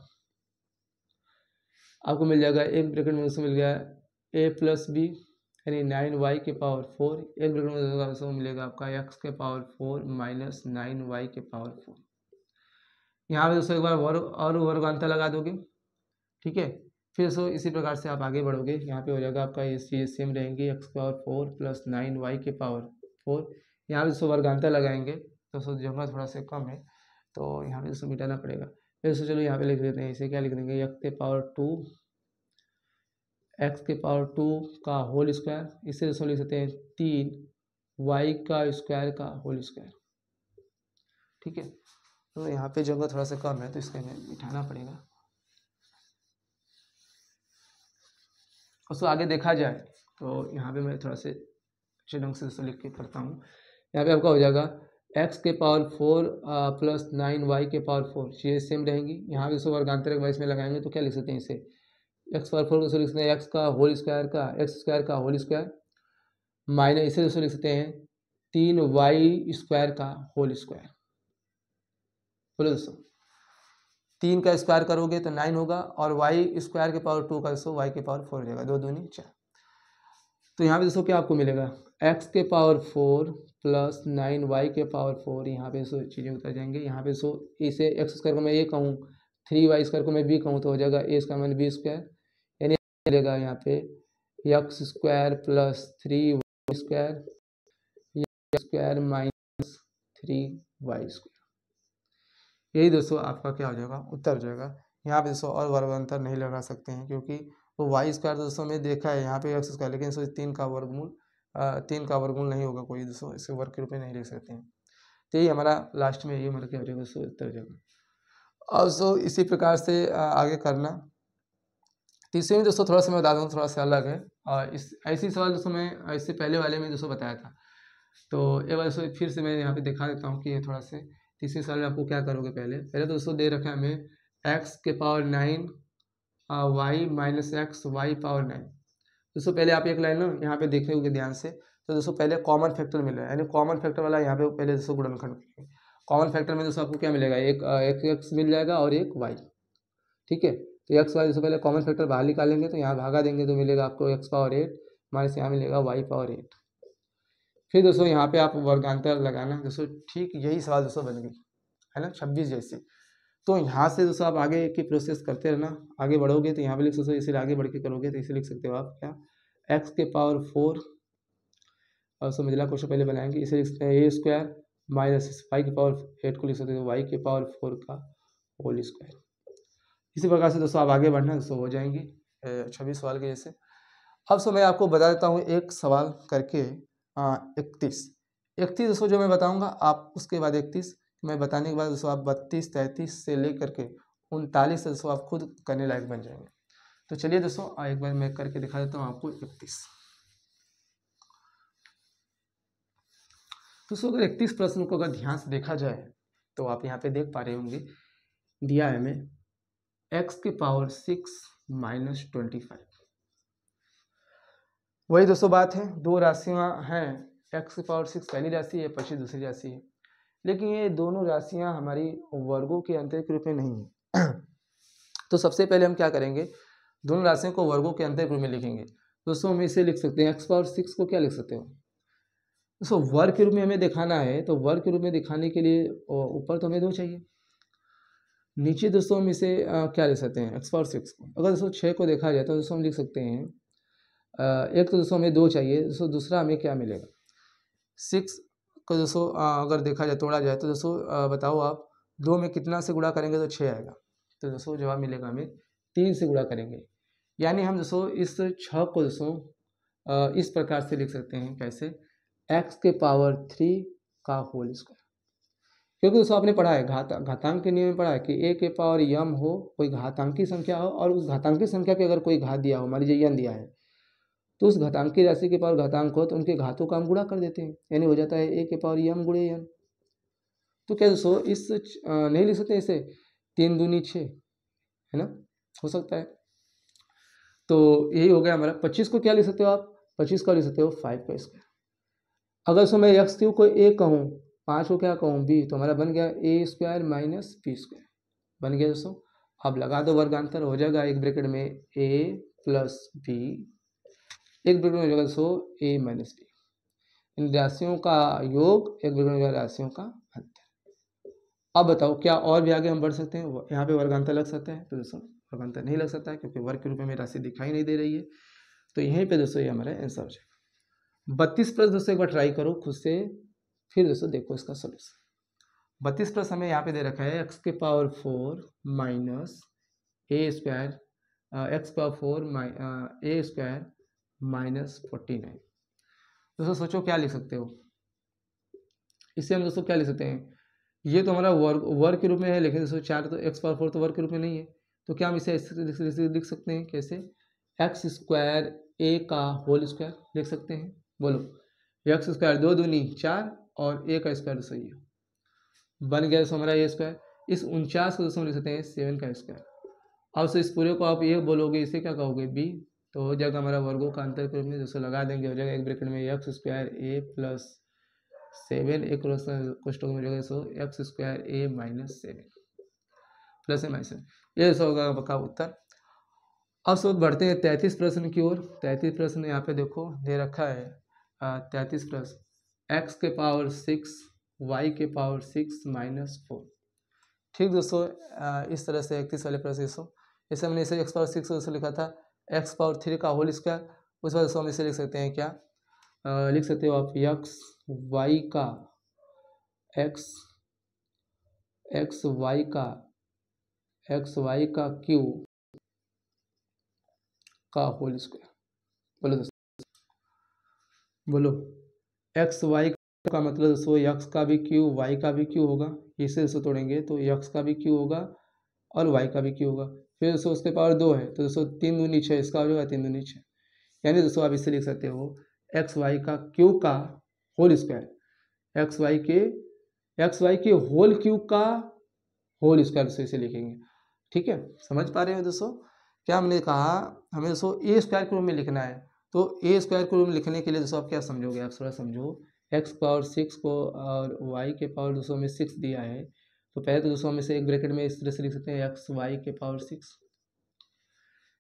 आपको मिल जाएगा एक ब्रैकेट में दोस्तों मिल गया a प्लस बी यानी 9y⁴, एक ब्रैकेट में दोस्तों मिलेगा आपका x⁴ माइनस 9y⁴। यहाँ पे दोस्तों एक बार और वर्गांतर लगा दोगे, ठीक है। फिर दोस्तों इसी प्रकार से आप आगे बढ़ोगे। यहाँ पे हो जाएगा आपका ये चीज़ सेम रहेंगी, x⁴ प्लस 9y⁴। यहाँ पे दोस्तों वर्गांतर लगाएंगे तो दोस्तों जगह थोड़ा सा कम है तो यहाँ पे दोस्तों मिटाना पड़ेगा। फिर दोस्तों चलो यहाँ पे लिख देते हैं, इसे क्या लिख देंगे x⁴ का होल स्क्वायर। इसे दोस्तों लिख सकते हैं 3y का स्क्वायर का होल स्क्वायर, ठीक है। तो यहाँ पे जगह थोड़ा सा कम है तो इसके हमें मिटाना पड़ेगा। उसको आगे देखा जाए तो यहाँ पे मैं थोड़ा से अच्छे ढंग से दोस्तों लिख के करता हूँ। यहाँ पे आपका हो जाएगा x⁴ प्लस 9y⁴, चीज़ें सेम रहेंगी। यहाँ पे दोस्तों वर्गांतर एक बार इसमें लगाएंगे तो क्या लिख सकते हैं, इसे x⁴ को दोस्तों लिख सकते हैं x का होल स्क्वायर का होल स्क्वायर, माइनस इसे दोस्तों लिख सकते हैं 3y² का होल स्क्वायर। बोलो दोस्तों 3 का स्क्वायर करोगे तो 9 होगा, और y² के पावर 2 का दोस्तों y⁴ हो जाएगा, 2 दूनी 4। तो यहाँ पे दोस्तों क्या आपको मिलेगा, x⁴ प्लस 9y⁴। यहाँ पे दोस्तों चीज़ें उतर जाएंगे। यहाँ पे दोस्तों इसे x² को मैं a कहूँ, 3y² को मैं b कहूँ तो हो जाएगा a² माइनस b², यानी मिलेगा यहाँ पे x² plus 3y² minus 3y²। यही दोस्तों आपका क्या हो जाएगा, उत्तर हो जाएगा। यहाँ पे दोस्तों और वर्गांतर नहीं लगा सकते हैं, क्योंकि वो y² दोस्तों में देखा है यहाँ पे x², लेकिन दोस्तों 3 का वर्गमूल नहीं होगा कोई दोस्तों, इसे वर्ग के रूप में नहीं लिख सकते हैं। तो यही हमारा लास्ट में ये हमारा क्या हो जाएगा दोस्तों, उत्तर हो जाएगा। और दोस्तों इसी प्रकार से आगे करना। तीसरे में दोस्तों थोड़ा सा मैं बता दूँ, थोड़ा सा अलग है, और इस ऐसी सवाल दोस्तों मैं इससे पहले वाले में दोस्तों बताया था, तो एक बार दोस्तों फिर से मैं यहाँ पे दिखा देता हूँ कि ये थोड़ा से तीसरे साल में आपको क्या करोगे। पहले दोस्तों दे रखा है हमें x⁴ y minus x y⁴ दोस्तों पहले आप एक लाइन ना यहाँ पे देखे होंगे ध्यान से, तो दोस्तों पहले कॉमन फैक्टर मिल रहा है, यानी कॉमन फैक्टर वाला यहाँ पे पहले दोस्तों गुणनखंड करेंगे। कॉमन फैक्टर में दोस्तों आपको क्या मिलेगा, एक एक्स मिल जाएगा और एक वाई। ठीक है, तो एक्स वाई दोस्तों पहले कॉमन फैक्टर बाहर निकालेंगे तो यहाँ भागा देंगे तो मिलेगा आपको एक्स पावर 8 माइनस यहाँ मिलेगा वाई पावर 8। फिर दोस्तों यहाँ पे आप वर्गांतर लगाना दोस्तों। ठीक यही सवाल दोस्तों बन गई है ना 26 जैसे। तो यहाँ से दोस्तों आप आगे की प्रोसेस करते रहना, आगे बढ़ोगे तो यहाँ पे लिख सकते हो, इसे आगे बढ़ के करोगे तो इसे लिख सकते हो आप क्या, एक्स के पावर 4 और समझला क्वेश्चन पहले बनाएंगे, इसे लिख सकते हैं ए स्क्वायर माइनस वाई के पावर 8 को लिख सकते हो वाई के पावर 4 का होल स्क्वायर। इसी प्रकार से दोस्तों आप आगे बढ़ना दोस्तों हो जाएंगी 26 सवाल के जैसे। अब सो मैं आपको बता देता हूँ एक सवाल करके 31 दोस्तों जो मैं बताऊँगा आप उसके बाद 31 मैं बताने के बाद दोस्तों आप 32 33 से लेकर के 39 दोस्तों आप खुद करने लायक बन जाएंगे। तो चलिए दोस्तों एक बार मैं करके दिखा देता हूँ आपको 31। दोस्तों अगर 31 प्रश्न को अगर ध्यान से देखा जाए तो आप यहाँ पे देख पा रहे होंगे, दिया है हमें x के पावर 6 माइनस 25। वही दोस्तों बात है, दो राशियाँ हैं, x की पावर 6 पहली राशि है, 25 दूसरी राशि है, लेकिन ये दोनों राशियाँ हमारी वर्गों के अंतर के रूप में नहीं है। तो सबसे पहले हम क्या करेंगे, दोनों राशियों को वर्गों के अंतर के रूप में लिखेंगे। दोस्तों हम इसे लिख सकते हैं x पावर 6 को क्या लिख सकते हो दोस्तों, वर्ग के रूप में हमें दिखाना है, तो वर्ग के रूप में दिखाने के लिए ऊपर तो हमें 2 चाहिए, नीचे दोस्तों हम इसे क्या लिख सकते हैं x पावर 6 को। अगर दोस्तों 6 को देखा जाए तो दोस्तों हम लिख सकते हैं एक तो दोस्तों हमें 2 चाहिए, दोस्तों दूसरा हमें क्या मिलेगा 6 को दोस्तों अगर देखा जाए तोड़ा जाए तो दोस्तों बताओ आप 2 में कितना से गुणा करेंगे तो 6 आएगा, तो दोस्तों जवाब मिलेगा हमें 3 से गुणा करेंगे। यानी हम दोस्तों इस 6 को दोस्तों इस प्रकार से लिख सकते हैं, कैसे, x के पावर 3 का होल स्क्वायर। क्योंकि दोस्तों आपने पढ़ा है घातांक के नियम में पढ़ा है कि a के पावर m हो, कोई घातांकी संख्या हो और उस घातांकी संख्या के अगर कोई घात दिया हो, मान लीजिए n दिया है, तो उस घातांकी राशि के पावर घातांक हो तो उनके घातों का हम गुणा कर देते हैं, यानी हो जाता है a के पावर m गुणे n। तो क्या दोस्तों इस नहीं लिख सकते इसे 3 दूनी 6 है ना, हो सकता है। तो यही हो गया हमारा। 25 को क्या लिख सकते हो आप, 25 का लिख सकते हो 5 का स्क्वायर। अगर सो मैं एक्स क्यू को a कहूँ, 5 को क्या कहूँ b, तो हमारा बन गया a square minus b square बन गया दोस्तों। अब लगा दो वर्गांतर, हो जाएगा एक ब्रैकेट में a प्लस b, एक ब्रैकेट में हो जाएगा दोस्तों a माइनस b, इन राशियों का योग, एक ब्रैकेट में हो जाएगा राशियों का अंतर। अब बताओ क्या और भी आगे हम बढ़ सकते हैं, यहाँ पे वर्गांतर लग सकता है, तो दोस्तों वर्गांतर नहीं लग सकता है क्योंकि वर्ग के रूप में राशि दिखाई नहीं दे रही है। तो यहीं पे दोस्तों ये हमारा आंसर हो जाएगा 32 प्लस। दोस्तों एक बार ट्राई करो खुद से, फिर दोस्तों देखो इसका सोल्यूशन। 32 प्लस हमें यहाँ पे दे रखा है x के power 4 minus a square, x power 4 a square minus 49। दोस्तों सोचो क्या लिख सकते हो, इससे हम दोस्तों क्या लिख सकते हैं, ये तो हमारा वर्ग के रूप में है, लेकिन दोस्तों 4 तो x पावर 4 तो वर्ग के रूप में नहीं है, तो क्या हम इसे ऐसे लिख सकते हैं, कैसे, एक्स स्क्वायर a का होल स्क्वायर लिख सकते हैं। बोलो, एक्स स्क्वायर 2 दूनी 4 और a का स्क्वायर दोस्तों ये बन गया दोस्तों हमारा a स्क्वायर। इस 49 को दोस्तों लिख सकते हैं 7 का स्क्वायर। अब से इस पूरे को आप ये बोलोगे, इसे क्या कहोगे b, तो हो जाएगा हमारा वर्गों का अंतर के रूप में दोस्तों लगा देंगे, हो जाएगा एक ब्रैकेट में एक्स स्क्वायर a प्लस 7, एक कोष्टक में हो जाएगा दोस्तों x square a minus 7 plus minus, ये दोस्तों होगा आपका उत्तर। अब सब बढ़ते हैं 33 प्रश्न की ओर। 33 प्रश्न यहाँ पे देखो दे रखा है 33 प्लस x के पावर 6 y के पावर 6 माइनस 4। ठीक दोस्तों, इस तरह से 31 वाले प्रश्न दोस्तों, इसे हमने इसे x पावर 6 दोस्तों लिखा था x पावर 3 का होल स्क्वायर, उस वजह से हम इसे लिख सकते हैं क्या, लिख सकते हो आप x y का क्यू का होल स्क्वायर। बोलो दोस्तों, बोलो, एक्स वाई का मतलब दोस्तों एक्स का भी क्यू वाई का भी क्यू होगा, इसे दोस्तों तोड़ेंगे तो एक्स का भी क्यू होगा और वाई का भी क्यू होगा। फिर दोस्तों उसके पावर 2 है तो दोस्तों 3 दूनी 6, इसका हो जाएगा 3 दूनी 6, यानी दोस्तों आप इसे लिख सकते हो एक्स वाई का क्यू का होल स्क्वायर, एक्स वाई के होल क्यू का होल स्क्वायर से इसे लिखेंगे। ठीक है, समझ पा रहे हो दोस्तों, क्या हमने कहा हमें दोस्तों ए स्क्वायर के रूप में लिखना है, तो ए स्क्वायर के रूप में लिखने के लिए दोस्तों आप क्या समझोगे, आप थोड़ा समझो एक्स पावर 6 को और वाई के पावर दोस्तों में 6 दिया है, तो पहले तो दोस्तों में से एक ब्रैकेट में इस तरह से लिख सकते हैं एक्स वाई के पावर 6।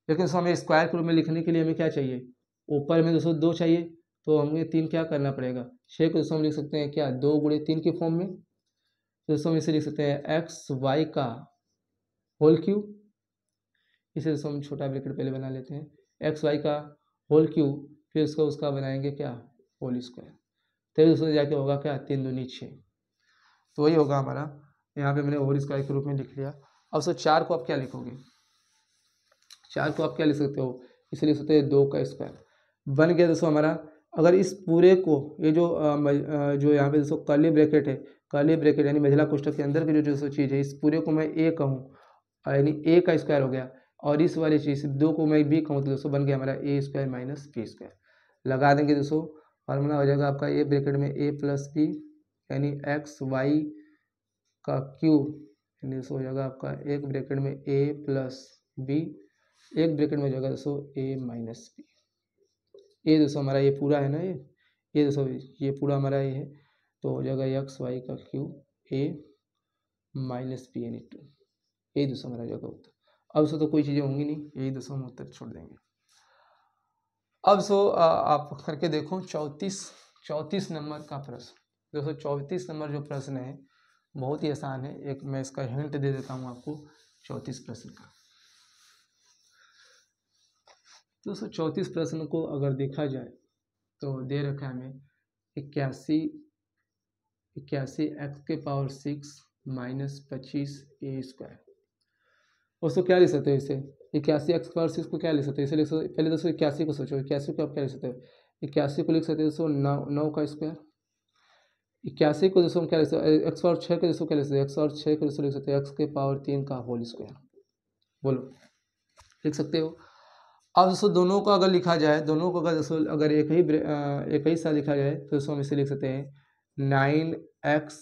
लेकिन दोस्तों हमें स्क्वायर के रूप में लिखने के लिए हमें क्या चाहिए, ऊपर में दोस्तों 2 चाहिए, तो हमें 3 क्या करना पड़ेगा, 6 को दोस्तों हम लिख सकते हैं क्या 2 गुणे 3 के फॉर्म में। दोस्तों हम इसे लिख सकते हैं एक्स वाई का होल क्यूब, इसे दोस्तों हम छोटा ब्रैकेट पहले बना लेते हैं, एक्स वाई का होल क्यूब, फिर उसका बनाएंगे क्या होल स्क्वायर, तो दोस्तों जाके होगा क्या 3 दूनी 6, तो वही होगा हमारा। यहाँ पे मैंने होल स्क्वायर के रूप में लिख लिया। अब सो 4 को आप क्या लिखोगे, 4 को आप क्या लिख सकते हो, इसे लिख सकते हैं 2 का स्क्वायर। बन गया दोस्तों हमारा। अगर इस पूरे को ये जो यहाँ पे दोस्तों कर्ली ब्रैकेट है, कर्ली ब्रैकेट यानी महिला कोष्ठक के अंदर की जो चीज़ है, इस पूरे को मैं ए कहूँ यानी ए का स्क्वायर हो गया, और इस वाली चीज़ 2 को मैं बी कहूँ तो दोस्तों बन गया हमारा ए स्क्वायर माइनस बी स्क्वायर। लगा देंगे दोस्तों, फार्मूला हो जाएगा आपका ए ब्रैकेट में ए प्लस बी यानी एक्स वाई का क्यूब, यानी दोस्तों हो जाएगा आपका एक ब्रैकेट में ए प्लस बी, एक ब्रैकेट में हो जाएगा दोस्तों ए माइनस बी। ये दोस्तों हमारा ये पूरा है ना, ये दोस्तों ये पूरा हमारा ये है, तो हो जाएगा एक्स वाई का क्यूब ए माइनस बी यानी 2, यही दोस्तों हमारा जाएगा उत्तर। अब दोस्तों तो कोई चीज़ें होंगी नहीं, यही दोस्तों हम उत्तर छोड़ देंगे। अब आप करके देखो 34 नंबर का प्रश्न। दोस्तों 34 नंबर जो प्रश्न है बहुत ही आसान है, एक मैं इसका हिंट दे देता हूँ आपको 34 प्रश्न का। दोस्तों 34 प्रश्न को अगर देखा जाए तो दे रखा है हमें 81 एक्स के पावर 6 माइनस 25 ए स्क्वायर। उसको क्या लिख सकते हो, इसे 81 एक्स पावर 6 को क्या लिख सकते हो, इसे लिख सकते पहले दोस्तों 81 को सोचो, 81 को आप क्या लिख सकते हो, 81 को लिख सकते हो दोस्तों 9 का स्क्वायर। 81 को दोस्तों हम क्या लिख सकते हो, एक्स पावर 6 को दोस्तों क्या लिख सकते हो, एक्स पावर 6 को दोस्तों लिख सकते हो एक्स के पावर 3 का होल स्क्वायर। बोलो लिख सकते हो। अब दोस्तों दोनों का अगर लिखा जाए, दोनों को अगर दोस्तों अगर एक ही साथ लिखा जाए तो दोस्तों हम इसे लिख सकते हैं 9x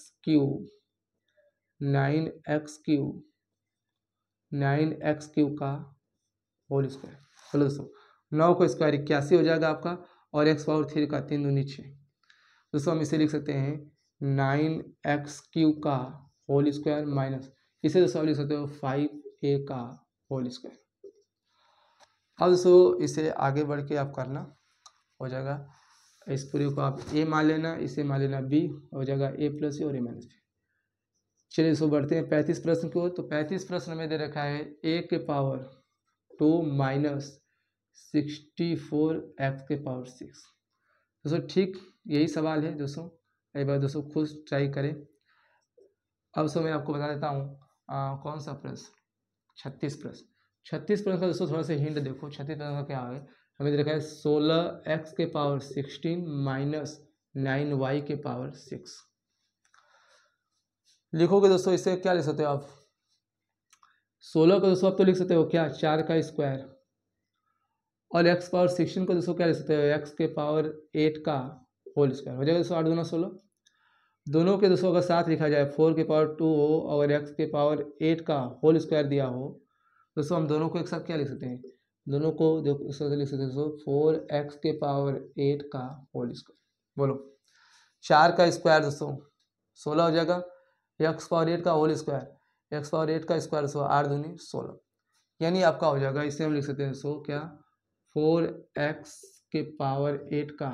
क्यूब का होल स्क्वायर। बोलो दोस्तों 9 को स्क्वायर 81 हो जाएगा आपका, और एक्स पावर 3 का 3 दूनी 6। दोस्तों हम इसे लिख सकते हैं 9x क्यूब का होल स्क्वायर माइनस, इसे दोस्तों लिख सकते हो 5a का होल स्क्वायर। अब दोस्तों इसे आगे बढ़ के आप करना, हो जाएगा इस पूरे को आप a मान लेना, इसे मान लेना b, हो जाएगा a प्लस और a माइनस b। चलिए इसको बढ़ते हैं 35 प्रश्न को। तो 35 प्रश्न में दे रखा है a के पावर 2 माइनस 64 एक्स के पावर 6। दोस्तों ठीक यही सवाल है दोस्तों, एक बार दोस्तों खुद ट्राई करें। अब दोस्तों मैं आपको बता देता हूँ कौन सा प्रश्न, 36 प्रश्न। 36 प्रश्न का दोस्तों थोड़ा सा हिंट देखो, 36 प्रश्न का क्या है, हमें दे रखा है 16 एक्स के पावर 16 माइनस 9 वाई के पावर 6। लिखोगे दोस्तों इसे क्या लिख सकते हो आप, 16 को दोस्तों आप तो लिख सकते हो क्या 4 का स्क्वायर, और एक्स पावर 16 को दोस्तों क्या लिख सकते हो एक्स के पावर 8 का होल स्क्वायर। हो जाएगा दोस्तों 8 दूना 16। दोनों के दोस्तों अगर साथ लिखा जाए 4 के पावर 2 हो और एक्स के पावर 8 का होल स्क्वायर दिया हो, दोस्तों हम दोनों को एक साथ क्या लिख सकते हैं, दोनों को लिख सकते हैं दोस्तों 4x के पावर 8 का होल स्क्वायर। बोलो 4 का स्क्वायर दोस्तों 16 हो जाएगा, एक्स पावर 8 का होल स्क्वायर, एक्स पावर 8 का स्क्वायर दोस्तों 8 दूनी 16, यानी आपका हो जाएगा, इसे हम लिख सकते हैं दोस्तों क्या 4x के पावर 8 का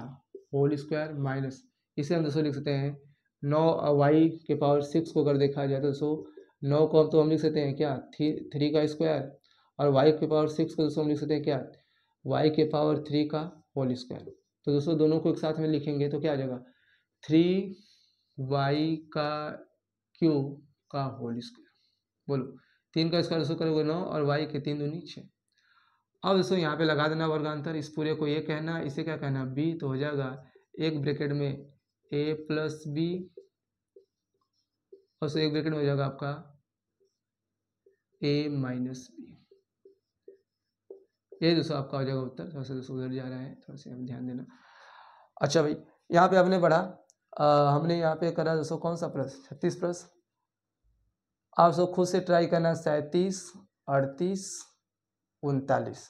होल स्क्वायर माइनस, इसे हम दोस्तों लिख सकते हैं 9y के पावर 6 को अगर देखा जाए तो दोस्तों 9 को तो हम लिख सकते हैं क्या 3 का स्क्वायर, और y के पावर 6 को दोस्तों हम लिख सकते हैं क्या y के पावर 3 का होल स्क्वायर। तो दोस्तों दोनों को एक साथ में लिखेंगे तो क्या आ जाएगा 3y का क्यूब का होल स्क्वायर। बोलो 3 का स्क्वायर दोस्तों करोगे 9 और y के 3 दूनी 6। अब दोस्तों यहाँ पे लगा देना वर्गांतर, इस पूरे को ये कहना, इसे क्या कहना b, तो हो जाएगा एक ब्रैकेट में a प्लस बी, और एक ब्रैकेट में हो जाएगा आपका a माइनस बी। ये दोस्तों आपका हो जाएगा उत्तर। थोड़ा सा दोस्तों उधर जा रहा है, थोड़ा सा ध्यान देना। अच्छा भाई यहाँ पे आपने पढ़ा, हमने यहाँ पे करा दोस्तों कौन सा प्रश्न 36 प्रश्न। आप सब खुद से ट्राई करना 37, 38, 39,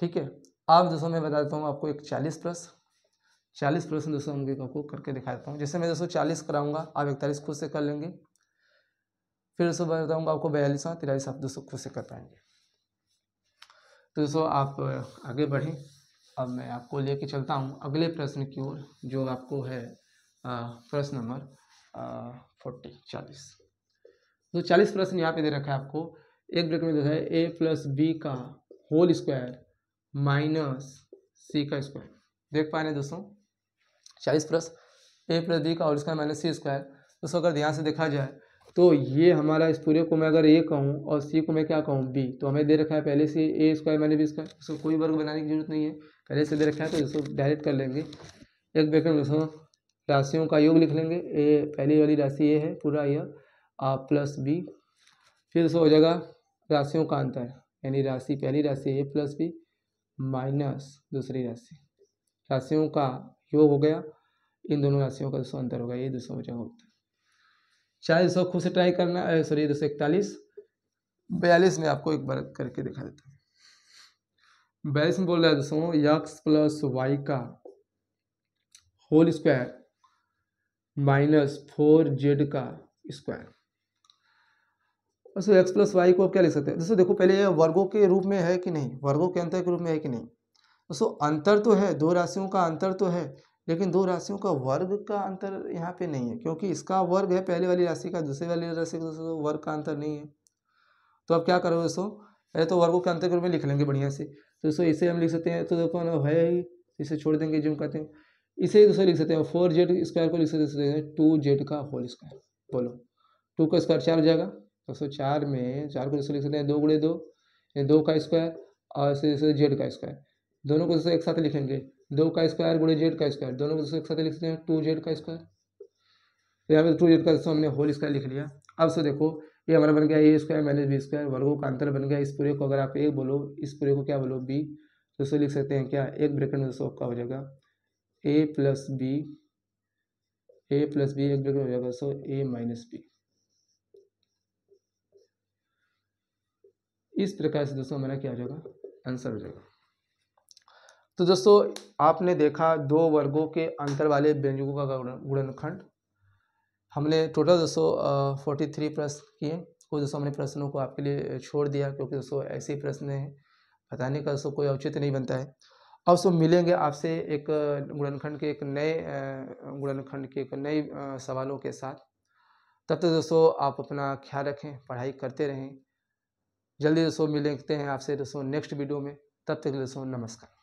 ठीक है। अब दोस्तों मैं बता देता हूँ आपको एक 40 प्रश्न। 40 प्रश्न दोस्तों अंक आपको करके दिखा देता हूँ। जैसे मैं दोस्तों 40 कराऊंगा, आप 41 खुद से कर लेंगे, फिर दोस्तों बताऊंगा आपको 42 और 43 आप दोस्तों खुद से कर पाएंगे। तो दोस्तों आप आगे बढ़ें। अब मैं आपको लेके चलता हूँ अगले प्रश्न की ओर, जो आपको है प्रश्न नंबर 40। तो 40 प्रश्न यहाँ पे दे रखा है आपको। एक ब्रैकेट में जो है a प्लस बी का होल स्क्वायर माइनस सी का स्क्वायर। देख पा रहे हैं दोस्तों 40 प्रश्न a प्लस बी का होल स्क्वायर माइनस सी स्क्वायर। दोस्तों अगर ध्यान से देखा जाए तो ये हमारा इस पूरे को मैं अगर a कहूँ और c को मैं क्या कहूँ b, तो हमें दे रखा है पहले से a square minus B square. उसको कोई वर्ग बनाने की जरूरत नहीं है, पहले से दे रखा है, तो दोस्तों डायरेक्ट कर लेंगे। एक ब्रैकेट में दोस्तों राशियों का योग लिख लेंगे। ए पहली वाली राशि ए है पूरा यह प्लस बी, फिर दोस्तों हो जाएगा राशियों का अंतर, यानी राशि पहली राशि ए प्लस बी माइनस दूसरी राशि, राशियों का योग हो गया, इन दोनों राशियों का दोस्तों अंतर होगा, ये दोस्तों हो जाएगा उत्तर। चाहे दोस्तों खुद से ट्राई करना, सॉरी दोस्तों 41 42 में आपको एक बार करके दिखा देता हूँ। 42 में बोल रहा है दोस्तों एक्स प्लस वाई का होल स्क्वायर माइनस 4z का स्क्वायर। दोस्तों एक्स प्लस वाई को आप क्या लिख सकते हैं दोस्तों, देखो पहले यह वर्गों के रूप में है कि नहीं, वर्गों के अंतर के रूप में है कि नहीं। दोस्तों अंतर तो है, दो राशियों का अंतर तो है, लेकिन दो राशियों का वर्ग का अंतर यहाँ पे नहीं है, क्योंकि इसका वर्ग है पहले वाली राशि का, दूसरी वाली राशि का दोस्तों वर्ग का अंतर नहीं है। तो अब क्या करोगे दोस्तों, पहले तो वर्गों के अंतर के रूप में लिख लेंगे बढ़िया से। तो दोस्तों इसे हम लिख सकते हैं, तो देखो है ही, इसे छोड़ देंगे जो हम कहते हैं। इसे दोस्तों लिख सकते हैं 4z स्क्वायर को लिख सकते हैं 2z का होल स्क्वायर। बोलो 2 का स्क्वायर 4 हो जाएगा दोस्तों, 4 में 4 को दोस्तों लिख सकते हैं 2 गुणे 2, 2 का स्क्वायर और इसे जेड का स्क्वायर, दोनों को दोस्तों एक साथ लिखेंगे 2 का स्क्वायर गुणे जेड का स्क्वायर, दोनों को दोस्तों एक साथ लिख सकते हैं 2z का स्क्वायर। तो यहाँ पे 2z का दोस्तों हमने होल स्क्वायर लिख लिया। अब सो देखो ये हमारा बन गया ए स्क्वायर माइनस बी स्क्वायर, वर्गों का अंतर बन गया। इस पूरे को अगर आप ए बोलो, इस पूरे को क्या बोलो बी, दोस्तों लिख सकते हैं क्या, एक ब्रैकेट में दोस्तों आपका हो जाएगा ए प्लस बी, एक ब्रैकेट हो जाएगा दोस्तों ए माइनस बी। इस प्रकार से दोस्तों हमारा क्या हो जाएगा, आंसर हो जाएगा। तो दोस्तों आपने देखा दो वर्गों के अंतर वाले व्यंजकों का गुणनखंड। हमने टोटल दोस्तों 43 प्रश्न किए। कुछ दोस्तों हमने प्रश्नों को आपके लिए छोड़ दिया, क्योंकि दोस्तों ऐसे ही प्रश्न हैं, बताने का दोस्तों कोई औचित्य नहीं बनता है। अब सो मिलेंगे आपसे एक गुणनखंड के एक नए सवालों के साथ। तब तक दोस्तों आप अपना ख्याल रखें, पढ़ाई करते रहें। जल्दी दोस्तों मिलते हैं आपसे दोस्तों नेक्स्ट वीडियो में। तब तक दोस्तों नमस्कार।